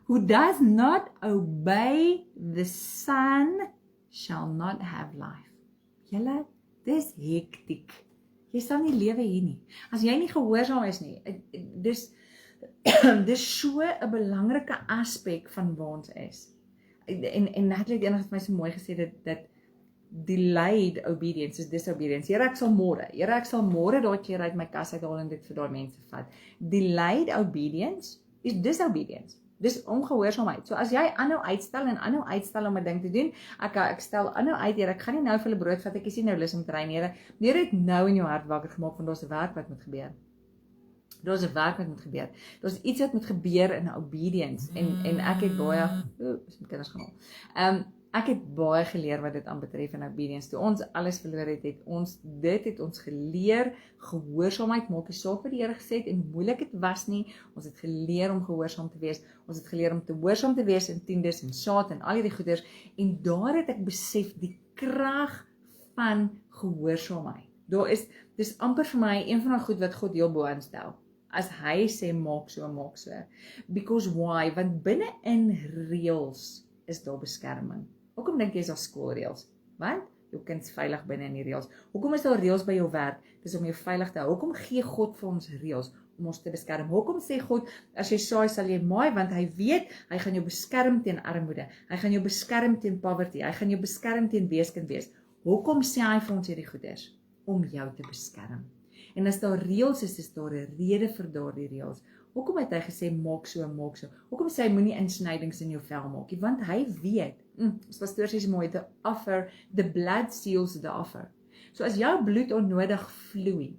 Who does not obey the Son shall not have life. Julle, dis hektiek. Jy sal nie lewe hier nie. As jy nie gehoorsaam is nie, dis so 'n belangrike aspek van waar ons is. En Natalie het eendag vir my so mooi gesê dat delayed obedience is disobedience. Here, ek sal môre daai klere uit my kas uithaal en dit vir daai mense vat. Delayed obedience is disobedience. Dis ongehoorsaamheid. So as jy aanhou uitstel om 'n ding te doen, ek stel aanhou uit, Here, ek gaan nie nou vir hulle brood vat, ek is nie nou lus om te ry nie, Here. Here het nou in jou hart wakker gemaak want daar's 'n werk wat moet gebeur. Daar's 'n werk wat moet gebeur. Daar's iets wat moet gebeur in obedience en ek het baie is my kinders gaan haal. Ek het baie geleer wat dit aanbetref in obedience. Toe ons alles verloor het, het ons geleer. Gehoorsaamheid maak nie saak wat die Here gesê het en hoe moeilik dit was nie. Ons het geleer om gehoorsaam te wees. Ons het geleer om te gehoorsaam te wees in tiendes en saad en al hierdie goeders. En daar het ek besef die krag van gehoorsaamheid. Dis amper vir my een van die goed wat God heel bo aanstel. As hy sê maak so. Because why? Want binne in reëls is daar beskerming. Hoekom dink jy is daar skoolreëls? Want jou kind is veilig binne in die reëls. Hoekom is daar reëls by jou werk? Dis om jou veilig te hou. Hoekom gee God vir ons reëls? Om ons te beskerm. Hoekom sê God, as jy saai sal jy maai, want hy weet, hy gaan jou beskerm teen armoede. Hy gaan jou beskerm teen poverty. Hy gaan jou beskerm teen weeskind wees. Hoekom sê hy vir ons hierdie goeders? Om jou te beskerm. En as daar reëls is daar 'n rede vir daardie reëls. Hoekom het hy gesê maak so? Hoekom sê hy moenie insnydings in jou vel maak nie? Want hy weet, ons pastoor sê so mooi, the blood seals the offer. So as jou bloed onnodig vloei,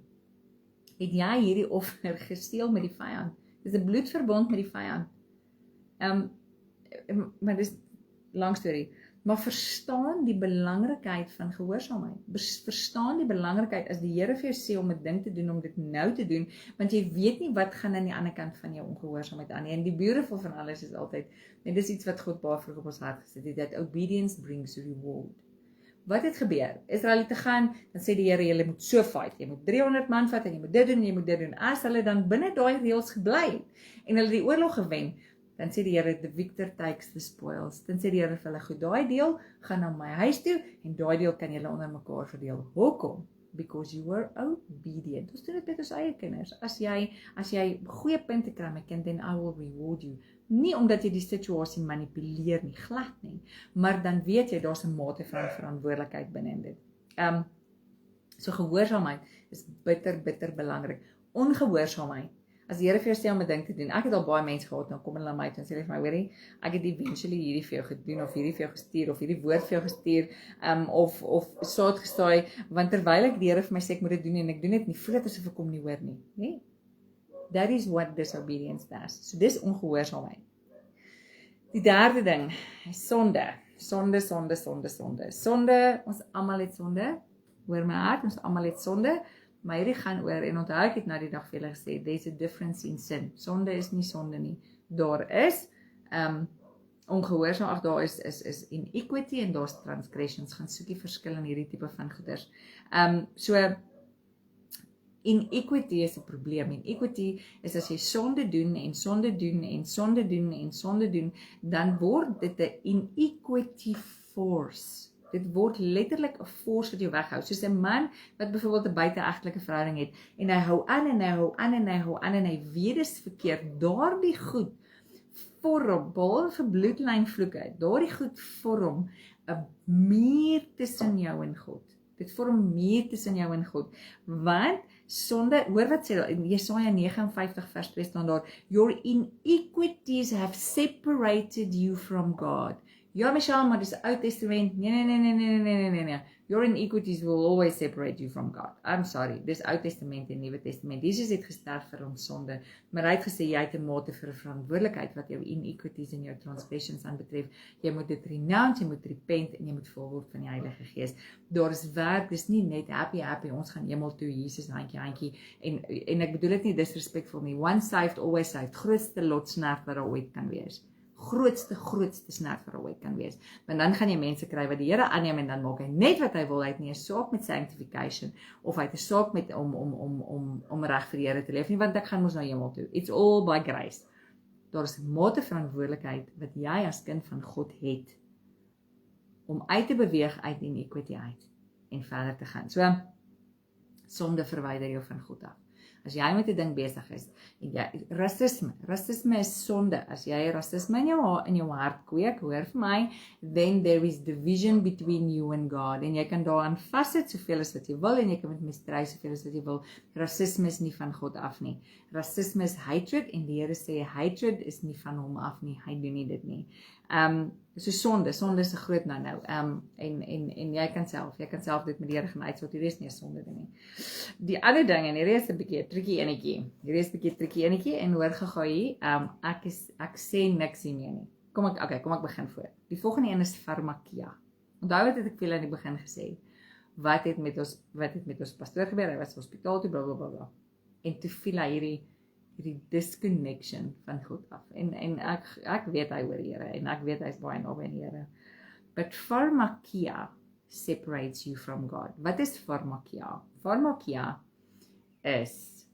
het jy hierdie offer gesteel met die vyand. Dis 'n bloedverbond met die vyand. Maar dis lang storie. Maar verstaan die belangrikheid van gehoorsaamheid. Verstaan die belangrikheid as die Here vir jou sê om 'n ding te doen, om dit nou te doen, want jy weet nie wat gaan aan die ander kant van jou ongehoorsaamheid aan nie. En die beautiful van alles is altyd, en dis iets wat God baie vroeg op ons hart gesit het, that obedience brings reward. Wat het gebeur? Israel het te gaan, dan sê die Here, jy moet so fight, jy moet 300 man vat en jy moet dit doen en jy moet dit doen. As hulle dan binne daai reëls gebly het en hulle die oorlog gewen, dan sê die Here, the victor takes the spoils. Dan sê die Here vir hulle, goed, daai deel gaan na my huis toe en daai deel kan julle onder mekaar verdeel. Hoekom? Because you were obedient. Ons doen dit met ons eie kinders. As jy goeie punte kry, my kind, then I will reward you. Nie omdat jy die situasie manipuleer nie, glad nie, maar dan weet jy, daar's 'n mate van verantwoordelikheid binne in dit. So gehoorsaamheid is bitter belangrik. Ongehoorsaamheid. As die Here vir jou sê om 'n ding te doen, ek het al baie mense gehad, dan kom hulle na my toe en sê hulle vir my, hoorie, ek het eventually hierdie vir jou gedoen, of hierdie vir jou gestuur, of hierdie woord vir jou gestuur, of saad gestaai, want terwyl ek die Here vir my sê ek moet dit doen en ek doen dit nie, voel dit asof ek hom nie hoor nie. Nee? That is what disobedience does. So dis ongehoorsaamheid. Die derde ding, sonde. Sonde, ons almal het sonde, hoor my hart, ons almal het sonde, maar hierdie gaan oor, en onthou ek het nou die dag vir julle gesê, there's a difference in sin. Sonde is nie sonde nie. Daar is ongehoorsaam, daar is inequity en daar's transgressions. Gaan soek die verskil in hierdie tipe van goeders. So inequity is 'n probleem. Inequity is as jy sonde doen en sonde doen en sonde doen en sonde doen, dan word dit 'n inequity force. Dit word letterlik 'n force wat jou weghou. Soos 'n man wat byvoorbeeld 'n buiteegtelike verhouding het en hy hou aan en hy hou aan en hy hou aan en hy weet dit is verkeerd. Daardie goed vorm, behalwe bloedlynvloeke, daardie goed vorm 'n muur tussen jou en God. Dit vorm 'n muur tussen jou en God. Want sonde, hoor wat sê daar, in Jesaja 59 vers 2 staan daar, your inequities have separated you from God. Ja, Michelle, maar dis Ou Testament. Nee. Your iniquities will always separate you from God. I'm sorry, dis Ou Testament en Nuwe Testament. Jesus het gesterf vir ons sonde, maar hy het gesê jy het 'n mate vir 'n verantwoordelikheid wat jou iniquities en jou transgressions aanbetref. Jy moet dit renounce, jy moet repent en jy moet vol word van die Heilige Gees. Daar is werk, dis nie net happy, ons gaan hemel toe, Jesus, handjie. En ek bedoel dit nie disrespectful nie. Once saved, always saved. Grootste lotsnerf wat daar ooit kan wees. grootste snert vir ooit kan wees. Want dan gaan jy mense kry wat die Here aanneem en dan maak hy net wat hy wil, hy het nie 'n saak met sanctification of hy het 'n saak met om reg vir die Here te leef nie, want ek gaan mos na hemel toe. It's all by grace. Daar is 'n mate verantwoordelikheid wat jy as kind van God het om uit te beweeg uit iniquity uit en verder te gaan. So, sonde verwyder jou van God af. As jy met 'n ding besig is, en racisme is sonde. As jy racisme in jou hart kweek, hoor vir my, then there is division between you and God. En jy kan daaraan vassit soveel as wat jy wil, en jy kan met misdry soveel as wat jy wil. Racisme is nie van God af nie. Racisme is hatred, en die Here sê, hatred is nie van hom af nie, hy doen nie dit nie. So sonde is 'n groot nou. En jy kan self dit met die Here gaan uitsort, hierdie is nie 'n sonde ding nie. Die ander ding, en hierdie is 'n bietjie triekie enetjie, en hoor gou hier, ek sê niks hiermee nie. Kom ek begin voor. Die volgende een is pharmakia. Onthou wat ek veel aan die begin gesê, wat het met ons pastoor gebeur, hy was hospitaal toe, blablabla, en toe viel hy hierdie disconnection van God af, en ek weet hy hoor die Here, en ek weet hy is baie naby aan die Here, but pharmakia separates you from God. Wat is pharmakia? Pharmakia is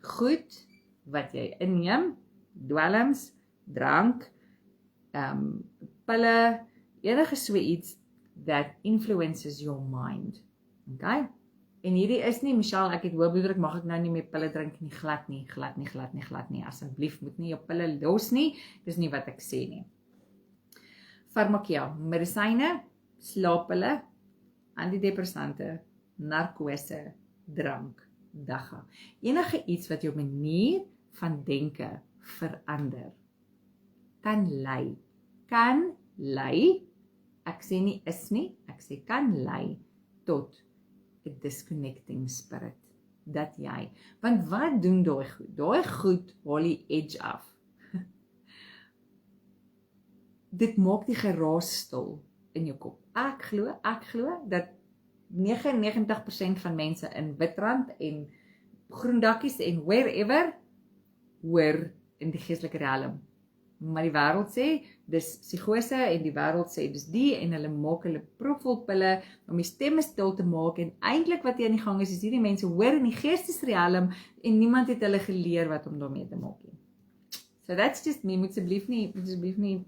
goed wat jy inneem, dwelms, drank, pille, enige so iets that influences your mind. Okay? En hierdie is nie, Michelle, ek het hoë bloeddruk, mag ek nou nie meer pille drink nie, glad nie, asseblief moet nie jou pille los nie, dis nie wat ek sê nie. Pharmakia, medisyne, slaappille, antidepressante, narkose, drank, dagga. Enige iets wat jou manier van denke verander, kan lei, ek sê nie is nie, ek sê kan lei tot 'n disconnecting spirit, dat jy, want wat doen daai goed? Daai goed haal die edge af. Dit maak die geraas stil in jou kop. Ek glo dat 99% van mense in Witrand en Groendakkies en wherever hoor in die geestelike realm. Maar die wêreld sê dis psigose en die wêreld sê dis die, en hulle maak hulle propvol pille om die stemme stil te maak, en eintlik wat hier aan die gang is hierdie mense hoor in die geestesrealm en niemand het hulle geleer wat om daarmee te maak nie. So that's just me, moet asseblief nie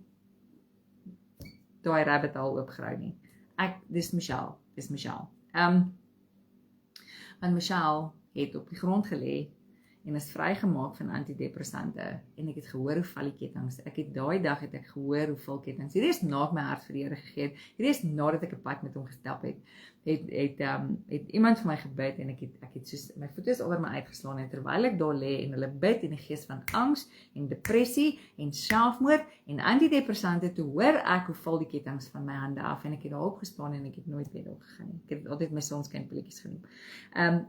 daai rabbit hole oopgrou nie. Dis Michelle. Want Michelle het op die grond gelê en is vrygemaak van antidepressante, en ek het gehoor hoe val die kettinge. Daai dag het ek gehoor hoe val kettinge. Hierdie is nadat my hart vir die Here gegee het. Hierdie is nadat ek 'n pad met hom gestap het. Het iemand vir my gebid, en ek het soos my voete is oor my uitgeslaan, en terwyl ek daar lê en hulle bid in die gees van angs en depressie en selfmoord en antidepressante, toe hoor ek hoe val die kettinge van my hande af, en ek het daar opgestaan en ek het nooit weer opgegaan nie. Ek het altyd my sonskynpilletjies genoem.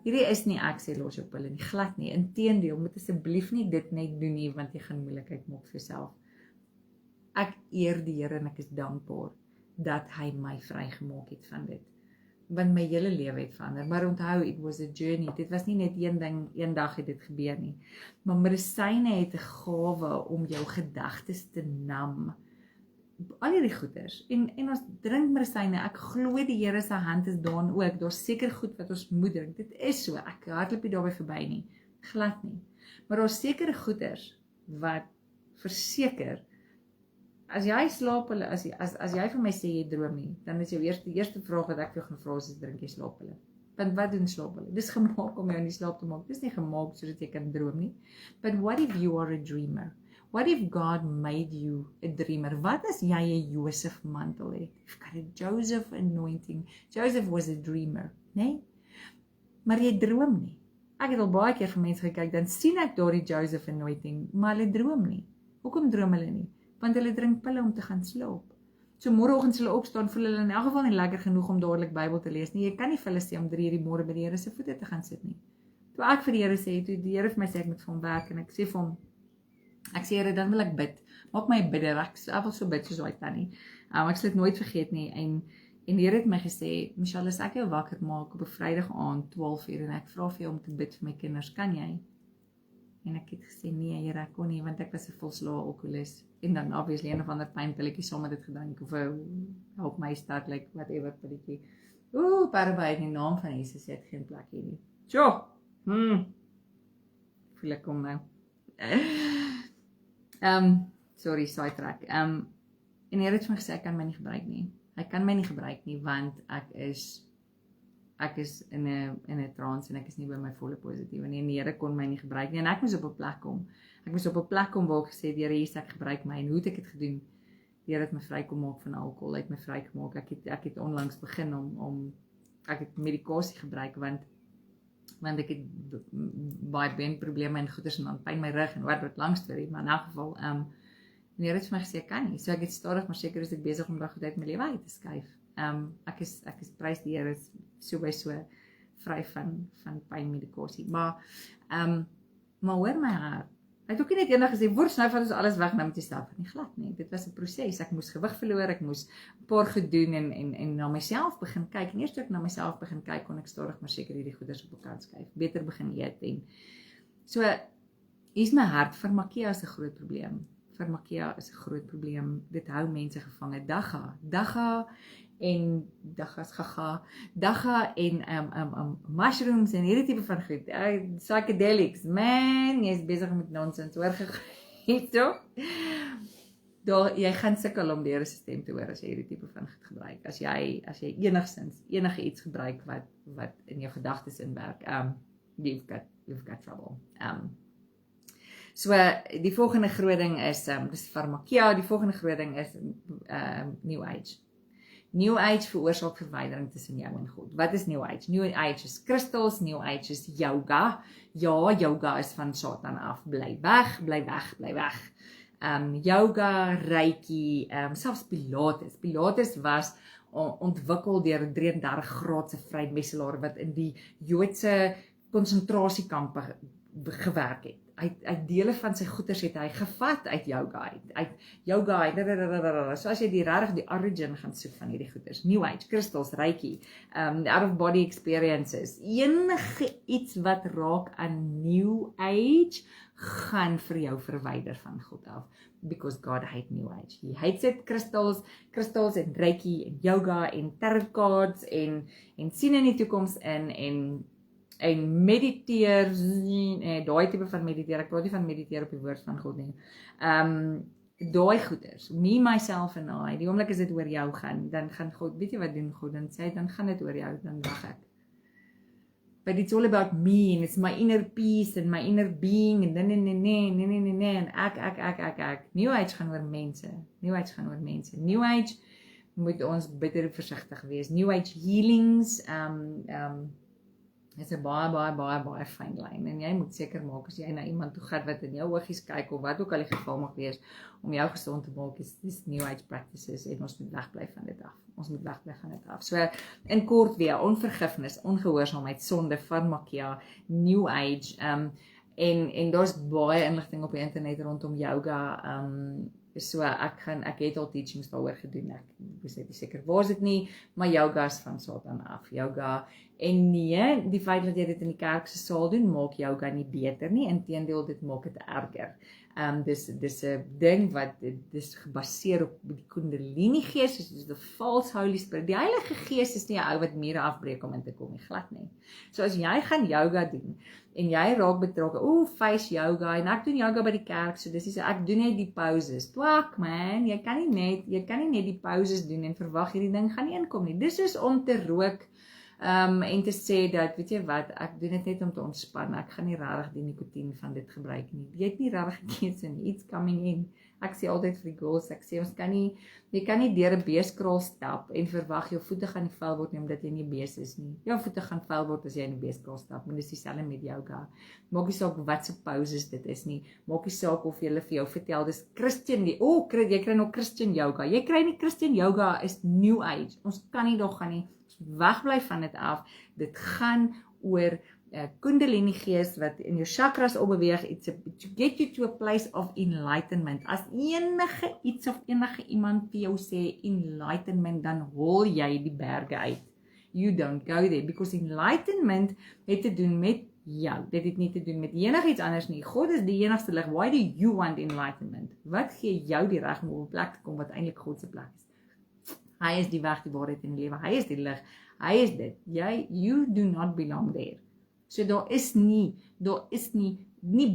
Hierdie is nie ek sê los jou pille nie, glad nie. Inteendeel, moet asseblief nie dit net doen nie, want jy gaan moeilikheid maak vir jouself. Ek eer die Here en ek is dankbaar dat hy my vrygemaak het van dit. Want my hele lewe het verander. Maar onthou, it was a journey. Dit was nie net een ding, een dag het dit gebeur nie. Maar medisyne het 'n gawe om jou gedagtes te nam. Al hierdie goeders. En ons drink medisyne. Ek glo die Here se hand is daarin ook. Daar's seker goed wat ons moet drink. Dit is so. Ek hardloop nie daarby verby nie. Glad nie. Maar daar's sekere goeders wat verseker, as jy slaappille, as jy vir my sê jy droom nie, dan is jou eerste vraag wat ek vir jou gaan vra is, drink jy slaappille? Want wat doen slaappille? Dis gemaak om jou in die slaap te maak. Dis nie gemaak sodat jy kan droom nie. But what if you are a dreamer? What if God made you a dreamer? Wat as jy 'n Josef mantel het? You've got a Joseph anointing. Joseph was a dreamer, nee? Maar jy droom nie. Ek het al baie keer vir mense gekyk, dan sien ek daardie Joseph anointing, maar hulle droom nie. Hoekom droom hulle nie? Want hulle drink pille om te gaan slaap. So môreoggend as hulle opstaan, voel hulle in elk geval nie lekker genoeg om dadelik Bybel te lees nie. Jy kan nie vir hulle sê om 3:00 die môre by die Here se voete te gaan sit nie. Toe ek vir die Here sê, toe die Here vir my sê ek moet vir hom werk, en ek sê vir hom, Here, dan wil ek bid. Maak my 'n bidder, ek wil so bid soos daai tannie. Ek sal dit nooit vergeet nie, en die Here het my gesê, Michelle, as ek jou wakker maak op 'n Vrydag aand 12:00 en ek vra vir jou om te bid vir my kinders, kan jy? En ek het gesê, nee Here, ek kon nie, want ek was 'n volslae alkoholist. en dan obviously een of ander pynpilletjie saam met dit gedrink, of help my start, like whatever pilletjie. Parabei, in die naam van Jesus, jy het geen plek hier nie. Tjo! Voel ek kom nou. Sorry, sidetrack. En die Here het vir my gesê, ek kan my nie gebruik nie. Hy kan my nie gebruik nie, want ek is in 'n trance en ek is nie by my volle positiewe nie. En die Here kon my nie gebruik nie en ek moes op 'n plek kom. Ek moes op 'n plek kom waar ek gesê, die Here, hier ek gebruik my. En hoe het ek dit gedoen? Die Here het my vrykom maak van alkohol, het my vrygemaak. Ek het onlangs begin om ek het medikasie gebruik want ek het baie beenprobleme en goeters en dan pyn my rug en wat lang storie, maar in elk geval die Here het vir my gesê, ek kan nie. So ek het stadig maar seker is ek besig om daai goed uit my lewe uit te skuif. Ek is prys die Here so by so vry van pynmedikasie. Maar hoor my hart. Hy het ook nie net eendag gesê, word nou van ons alles weg, nou moet jy stap. Nie glad nie. Dit was 'n proses. Ek moes gewig verloor, ek moes 'n paar goed doen en na myself begin kyk. En eers toe ek na myself begin kyk, kon ek stadig maar seker hierdie goeders op 'n kant skuif. Beter begin eet en so hier's my hart. Farmakia is 'n groot probleem. Farmakia is 'n groot probleem. Dit hou mense gevange. Dagga en mushrooms en hierdie tipe van goed. Psychedelics. Man, jy is besig met nonsens hoor gegaan. Jy gaan sukkel om die Here se stem te hoor as jy hierdie tipe van goed gebruik. As jy enige iets gebruik wat in jou gedagtes inwerk, you've got trouble. So die volgende groot ding is dis farmakia, die volgende groot ding is New Age. New Age veroorsaak verwydering tussen jou en God. Wat is New Age? New Age is kristals, New Age is yoga. Ja, yoga is van Satan af. Bly weg. Yoga, Reiki, selfs Pilates. Pilates was ontwikkel deur 'n 33 graadse vrymetelaar wat in die Joodse konsentrasiekampe gewerk het. Uit dele van sy goeders het hy gevat uit yoga. So as jy die origin gaan soek van hierdie goeders, New Age, crystals, Reiki, out of body experiences, enige iets wat raak aan New Age, gaan vir jou verwyder van God af. Because God hate New Age. He hates it, crystals en Reiki en yoga en tarot cards en sien in die toekoms en mediteer, daai tipe van mediteer, ek praat nie van mediteer op die woord van God nie, daai goeders, me, myself en I, die oomblik as dit oor jou gaan, dan gaan God, weet jy wat doen God, dan sê hy, dan gaan dit oor jou, dan dag ek. But it's all about me, and it's my inner peace, and my inner being, en en ek. New Age gaan oor mense, New Age moet ons bitter versigtig wees, New Age healings, is 'n baie fyn lyn en jy moet seker maak as jy na iemand toe gaan wat in jou oogies kyk of wat ook al die geval mag wees om jou gesond te maak is New Age practices en ons moet wegbly van dit af. So in kort weer onvergifnis, ongehoorsaamheid, sonde, farmakia, New Age en daar's baie inligting op die internet rondom yoga. So ek het al teachings daaroor gedoen. Ek is net nie seker waar is dit nie, maar yoga is van Satan af. Yoga en nee, die feit dat jy dit in die kerk se saal doen, maak yoga nie beter nie. Inteendeel, dit maak dit erger. Dis 'n ding wat dis gebaseer op die Kundalini gees, dis die false Holy Spirit. Die Heilige Gees is nie 'n ou wat mure afbreek om in te kom nie, glad nie. So as jy gaan yoga doen en jy raak betrokke, face yoga en ek doen yoga by die kerk, so dis ek doen net die poses. Twak man, jy kan nie net die poses doen en verwag hierdie ding gaan nie inkom nie. Dis is om te rook en te sê dat, weet jy wat, ek doen dit net om te ontspan, ek gaan nie regtig die nikotien van dit gebruik nie. Jy het nie regtig gekeuse nie, it's coming in. Ek sê altyd vir die girls, ek sê jy kan nie deur 'n beeskraal stap en verwag jou voete gaan nie vuil word nie omdat jy nie bees is nie. Jou voete gaan vuil word as jy in die beeskraal stap, maar dis dieselfde met yoga. Maak nie saak wat se poses dit is nie. Maak nie saak of jy vir jou vertel dis Christian, jy kry nog Christian yoga. Jy kry nie Christian yoga is New Age. Ons kan nie daar gaan nie. Wegbly van dit af. Dit gaan oor Kundalini gees wat in jou chakras opbeweeg, to get you to a place of enlightenment. As enige iets of enige iemand vir jou sê enlightenment, dan hol jy die berge uit. You don't go there, because enlightenment het te doen met jou. Dit het nie te doen met enigiets anders nie. God is die enigste lig. Why do you want enlightenment? Wat gee jou die reg om op 'n plek te kom wat eintlik God se plek is? Hy is die weg, die waarheid en die lewe. Hy is die lig. Hy is dit. You do not belong there. So daar is nie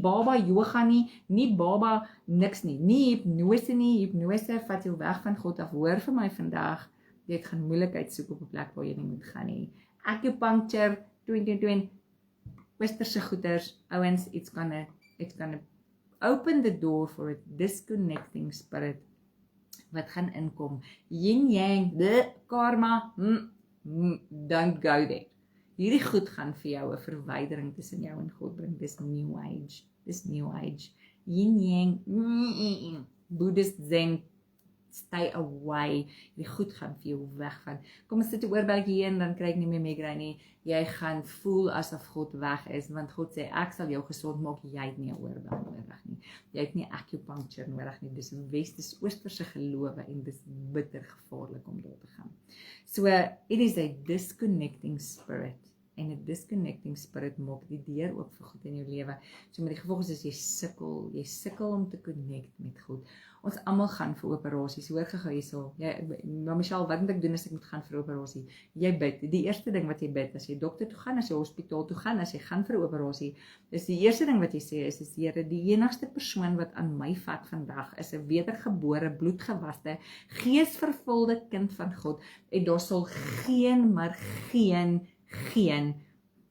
baba yoga nie baba niks nie hypnose nie. Hypnose vat jou weg van God af. Hoor vir my vandag, dit gaan moeilikheid soek op 'n plek waar jy nie moet gaan nie. Acupuncture, 2020, westerse goeders, ouens, it's gonna open the door for a disconnecting spirit wat gaan inkom. Yin yang, the karma, don't go there. Hierdie goed gaan vir jou 'n verwydering tussen jou en God bring. Dis new age. Yin yang, Buddhist Zen, stay away. Die goed gaan vir jou weggaan. Kom ons sit 'n oorbelletjie hier en dan kry ek nie meer migraine nie. Jy gaan voel asof God weg is, want God sê ek sal jou gesond maak. Jy het nie 'n oorbel nodig nie. Jy het nie acupuncture nodig nie. Dis Westes Oosterse gelowe en dis bitter gevaarlik om daar te gaan. So it is a disconnecting spirit. En 'n disconnecting spirit maak die deur oop vir God in jou lewe. So met die gevolg is jy sukkel om te connect met God. Ons almal gaan vir operasies. Hoor gou hierso. Maar Michelle, wat moet ek doen as ek moet gaan vir 'n operasie? Jy bid. Die eerste ding wat jy bid as jy dokter toe gaan, as jy hospitaal toe gaan, as jy gaan vir 'n operasie, is die eerste ding wat jy sê is Here, die enigste persoon wat aan my vat vandag is 'n wedergebore, bloedgewaste, geesvervulde kind van God. En daar sal geen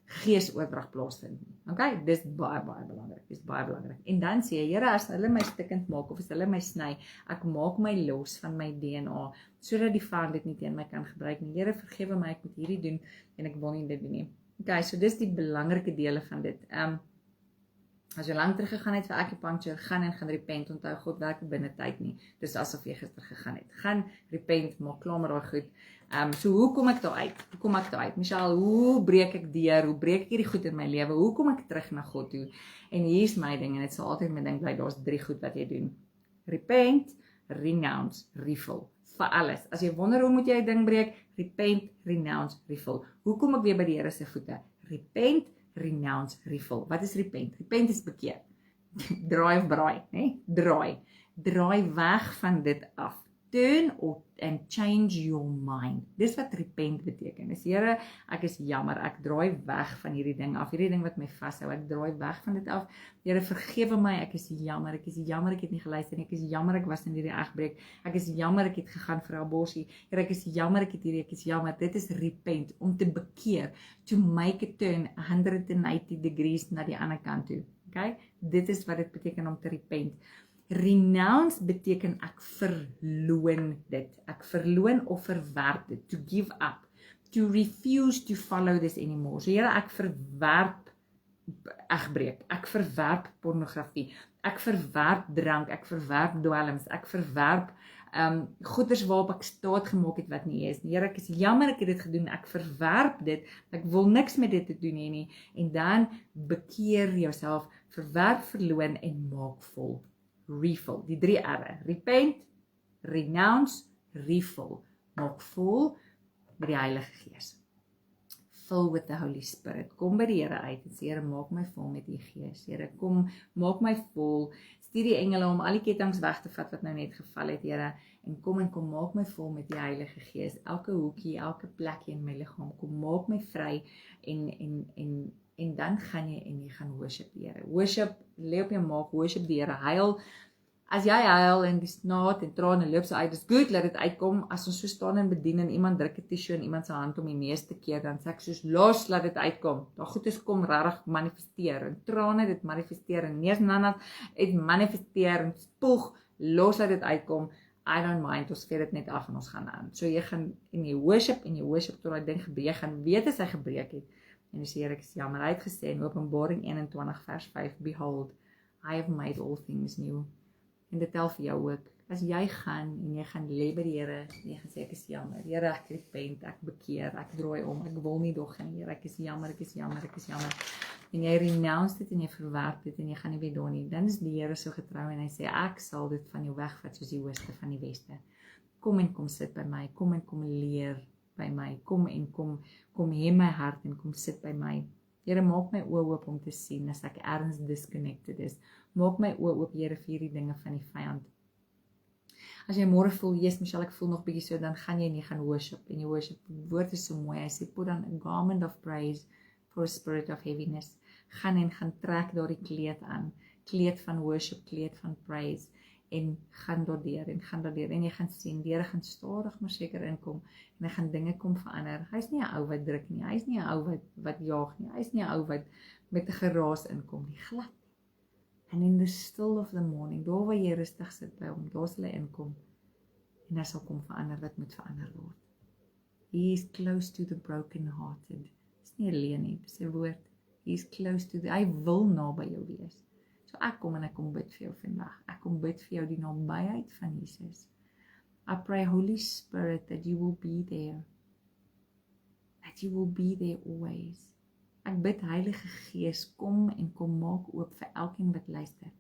geesoordrag plaasvind nie. Okay, dis baie belangrik. En dan sê jy, Here, as hulle my stikkend maak of as hulle my sny, ek maak my los van my DNA sodat die vyand dit nie teen my kan gebruik nie. Here, vergewe my, ek moet hierdie doen en ek wil nie dit doen nie. Okay, so dis die belangrike dele van dit. As jy lank terug gegaan het vir acupuncture, gaan repent, onthou God werk binne tyd nie. Dis asof jy gister gegaan het. Gaan repent, maak klaar met daai goed. So hoe kom ek daar uit? Michelle, hoe breek ek deur? Hoe breek ek hierdie goed in my lewe? Hoe kom ek terug na God toe? En hier's my ding, en dit sal altyd my ding bly, daar's 3 goed wat jy doen. Repent, renounce, refill. Vir alles. As jy wonder hoe moet jy 'n ding breek, repent, renounce, refill. Hoe kom ek weer by die Here se voete? Repent, renounce, refill. Wat is repent? Repent is bekeer. Draai of braai, né? Draai weg van dit af. Turn and change your mind. Dis wat repent beteken. Dis Here, ek is jammer, ek draai weg van hierdie ding af. Hierdie ding wat my vashou, ek draai weg van dit af. Here, vergewe my, ek is jammer, ek het nie geluister nie. Ek is jammer, ek was in hierdie egbreek. Ek is jammer, ek het gegaan vir 'n aborsie. Here, ek is jammer, ek is jammer. Dit is repent, om te bekeer, to make a turn 180 degrees na die ander kant toe. Okay? Dit is wat dit beteken om te repent. Renounce beteken ek verloon dit. Ek verloon of verwerp dit. To give up. To refuse to follow this anymore. So Here, ek verwerp egbreek. Ek verwerp pornografie. Ek verwerp drank. Ek verwerp dwelms. Ek verwerp goeders waarop ek staat gemaak het wat nie is. Here, ek is jammer ek het dit gedoen. Ek verwerp dit. Ek wil niks met dit te doen hê nie. En dan bekeer jouself, verwerp, verloon en maak vol. Refill, die 3 R'e. Repent, renounce, refill. Maak vol met die Heilige Gees. Fill with the Holy Spirit. Kom by die Here uit en sê, Here, maak my vol met die Gees. Here, kom, maak my vol. Stuur die engele om al die kettinge weg te vat wat nou net geval het, Here. En kom, maak my vol met die Heilige Gees. Elke hoekie, elke plekjie in my liggaam. Kom, maak my vry en dan gaan jy en jy gaan worship die Here. Worship, lê op jou maag, worship die Here, huil. As jy huil en die snaat en trane loop so uit, dis goed, laat dit uitkom. As ons so staan en bedien en iemand druk 'n tissue in iemand se hand om die neus te keer, dan sê ek soos los, laat dit uitkom. Daar goed is kom regtig manifesteer en trane dit manifesteer en neusnannas het manifesteer en spoeg, los laat dit uitkom. I don't mind, ons vet dit net af en ons gaan aan. So jy gaan en jy worship tot daai ding gebreek, jy gaan weet as hy gebreek het. En dis Here, ek is jammer, hy het gesê in Openbaring 21 vers 5, Behold, I have made all things new. En dit tel vir jou ook. As jy gaan en jy gaan lê by die Here, en jy gaan sê, ek is jammer, Here, ek repent, ek bekeer, ek draai om, ek wil nie dog gaan, Here, ek is jammer. En jy renounce dit en jy verwerp dit en jy gaan nie weer daar nie, dan is die Here so getrou en hy sê, ek sal dit van jou wegvat soos die ooste van die weste. Kom sit by my, kom leer by my, kom hê my hart en kom sit by my. Here, maak my oë oop om te sien as ek ergens disconnected is. Maak my oë oop, Here, vir hierdie dinge van die vyand. As jy môre voel, yes, Michelle, ek voel nog bietjie so, dan gaan jy en jy gaan worship. En jy worship, die woord is so mooi, hy sê, put on a garment of praise for a spirit of heaviness. Gaan en gaan trek daardie kleed aan, kleed van worship, kleed van praise, en gaan daardeur, en jy gaan sien, die Here gaan stadig maar seker inkom, en hy gaan dinge kom verander. Hy is nie 'n ou wat druk nie, hy is nie 'n ou wat jaag nie, hy is nie 'n ou wat met 'n geraas inkom nie, glad nie. And in the still of the morning, daar waar jy rustig sit by hom, daar sal hy inkom, en hy sal kom verander wat moet verander word. He is close to the broken hearted. Dis nie alleen nie, dis 'n woord. He is close to hy wil naby jou wees. So ek kom en ek kom bid vir jou vandag. Ek kom bid vir jou die nabyheid van Jesus. I pray, Holy Spirit, that you will be there. That you will be there always. Ek bid, Heilige Gees, kom en kom maak oop vir elkeen wat luister.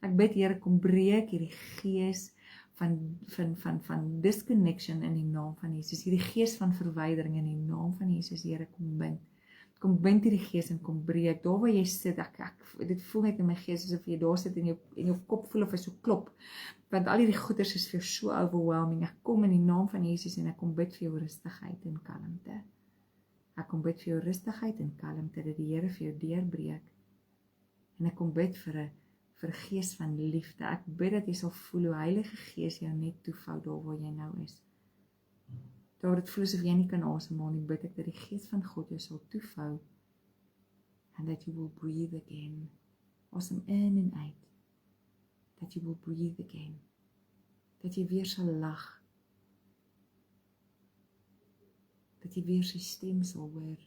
Ek bid, Here, kom breek hierdie gees van disconnection in die naam van Jesus. Hierdie gees van verwydering in die naam van Jesus, Here, kom bind. Kom bind hierdie gees en kom breek. Daar waar jy sit, dit voel net in my gees asof jy daar sit en jou kop voel of hy so klop. Want al hierdie goeders is vir jou so overwhelming. Ek kom in die naam van Jesus en ek kom bid vir jou rustigheid en kalmte. Ek kom bid vir jou rustigheid en kalmte, dat die Here vir jou deurbreek. En ek kom bid vir 'n gees van liefde. Ek bid dat jy sal voel hoe Heilige Gees jou net toevou daar waar jy nou is. Daar dit voel asof jy nie kan asemhaal nie, bid ek dat die Gees van God jou sal toevou. And that you will breathe again. Asem in en uit. That you will breathe again. Dat jy weer sal lag. Dat jy weer sy stem sal hoor.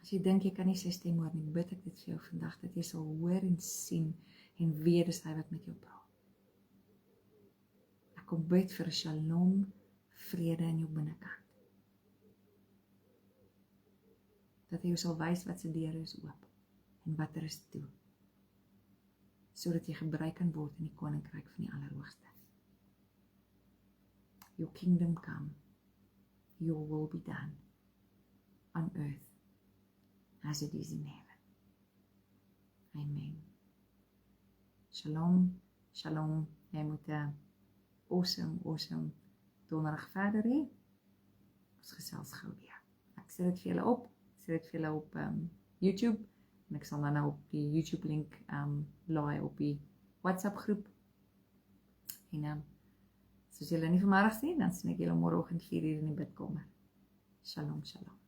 As jy dink jy kan nie sy stem hoor nie, bid ek dit vir jou vandag, dat jy sal hoor en sien en weet dis hy wat met jou praat. Ek kom bid vir 'n shalom, vrede in jou binnekant. Dat hy jou sal wys wat se deure is oop en wat is toe, sodat jy gebruik kan word in die koninkryk van die Allerhoogste. Your kingdom come, your will be done on earth as it is in heaven. Amen. Shalom, shalom. Jy moet awesome donderdag verder hê. Ons gesels gou weer. Ek sit dit vir julle op. Ek sit dit vir julle op YouTube. En ek sal dan nou op die YouTube link laai op die WhatsApp groep. En soos julle nie vanmiddag sien, dan sien ek julle môreoggend 4:00 in die bidkamer. Shalom, shalom.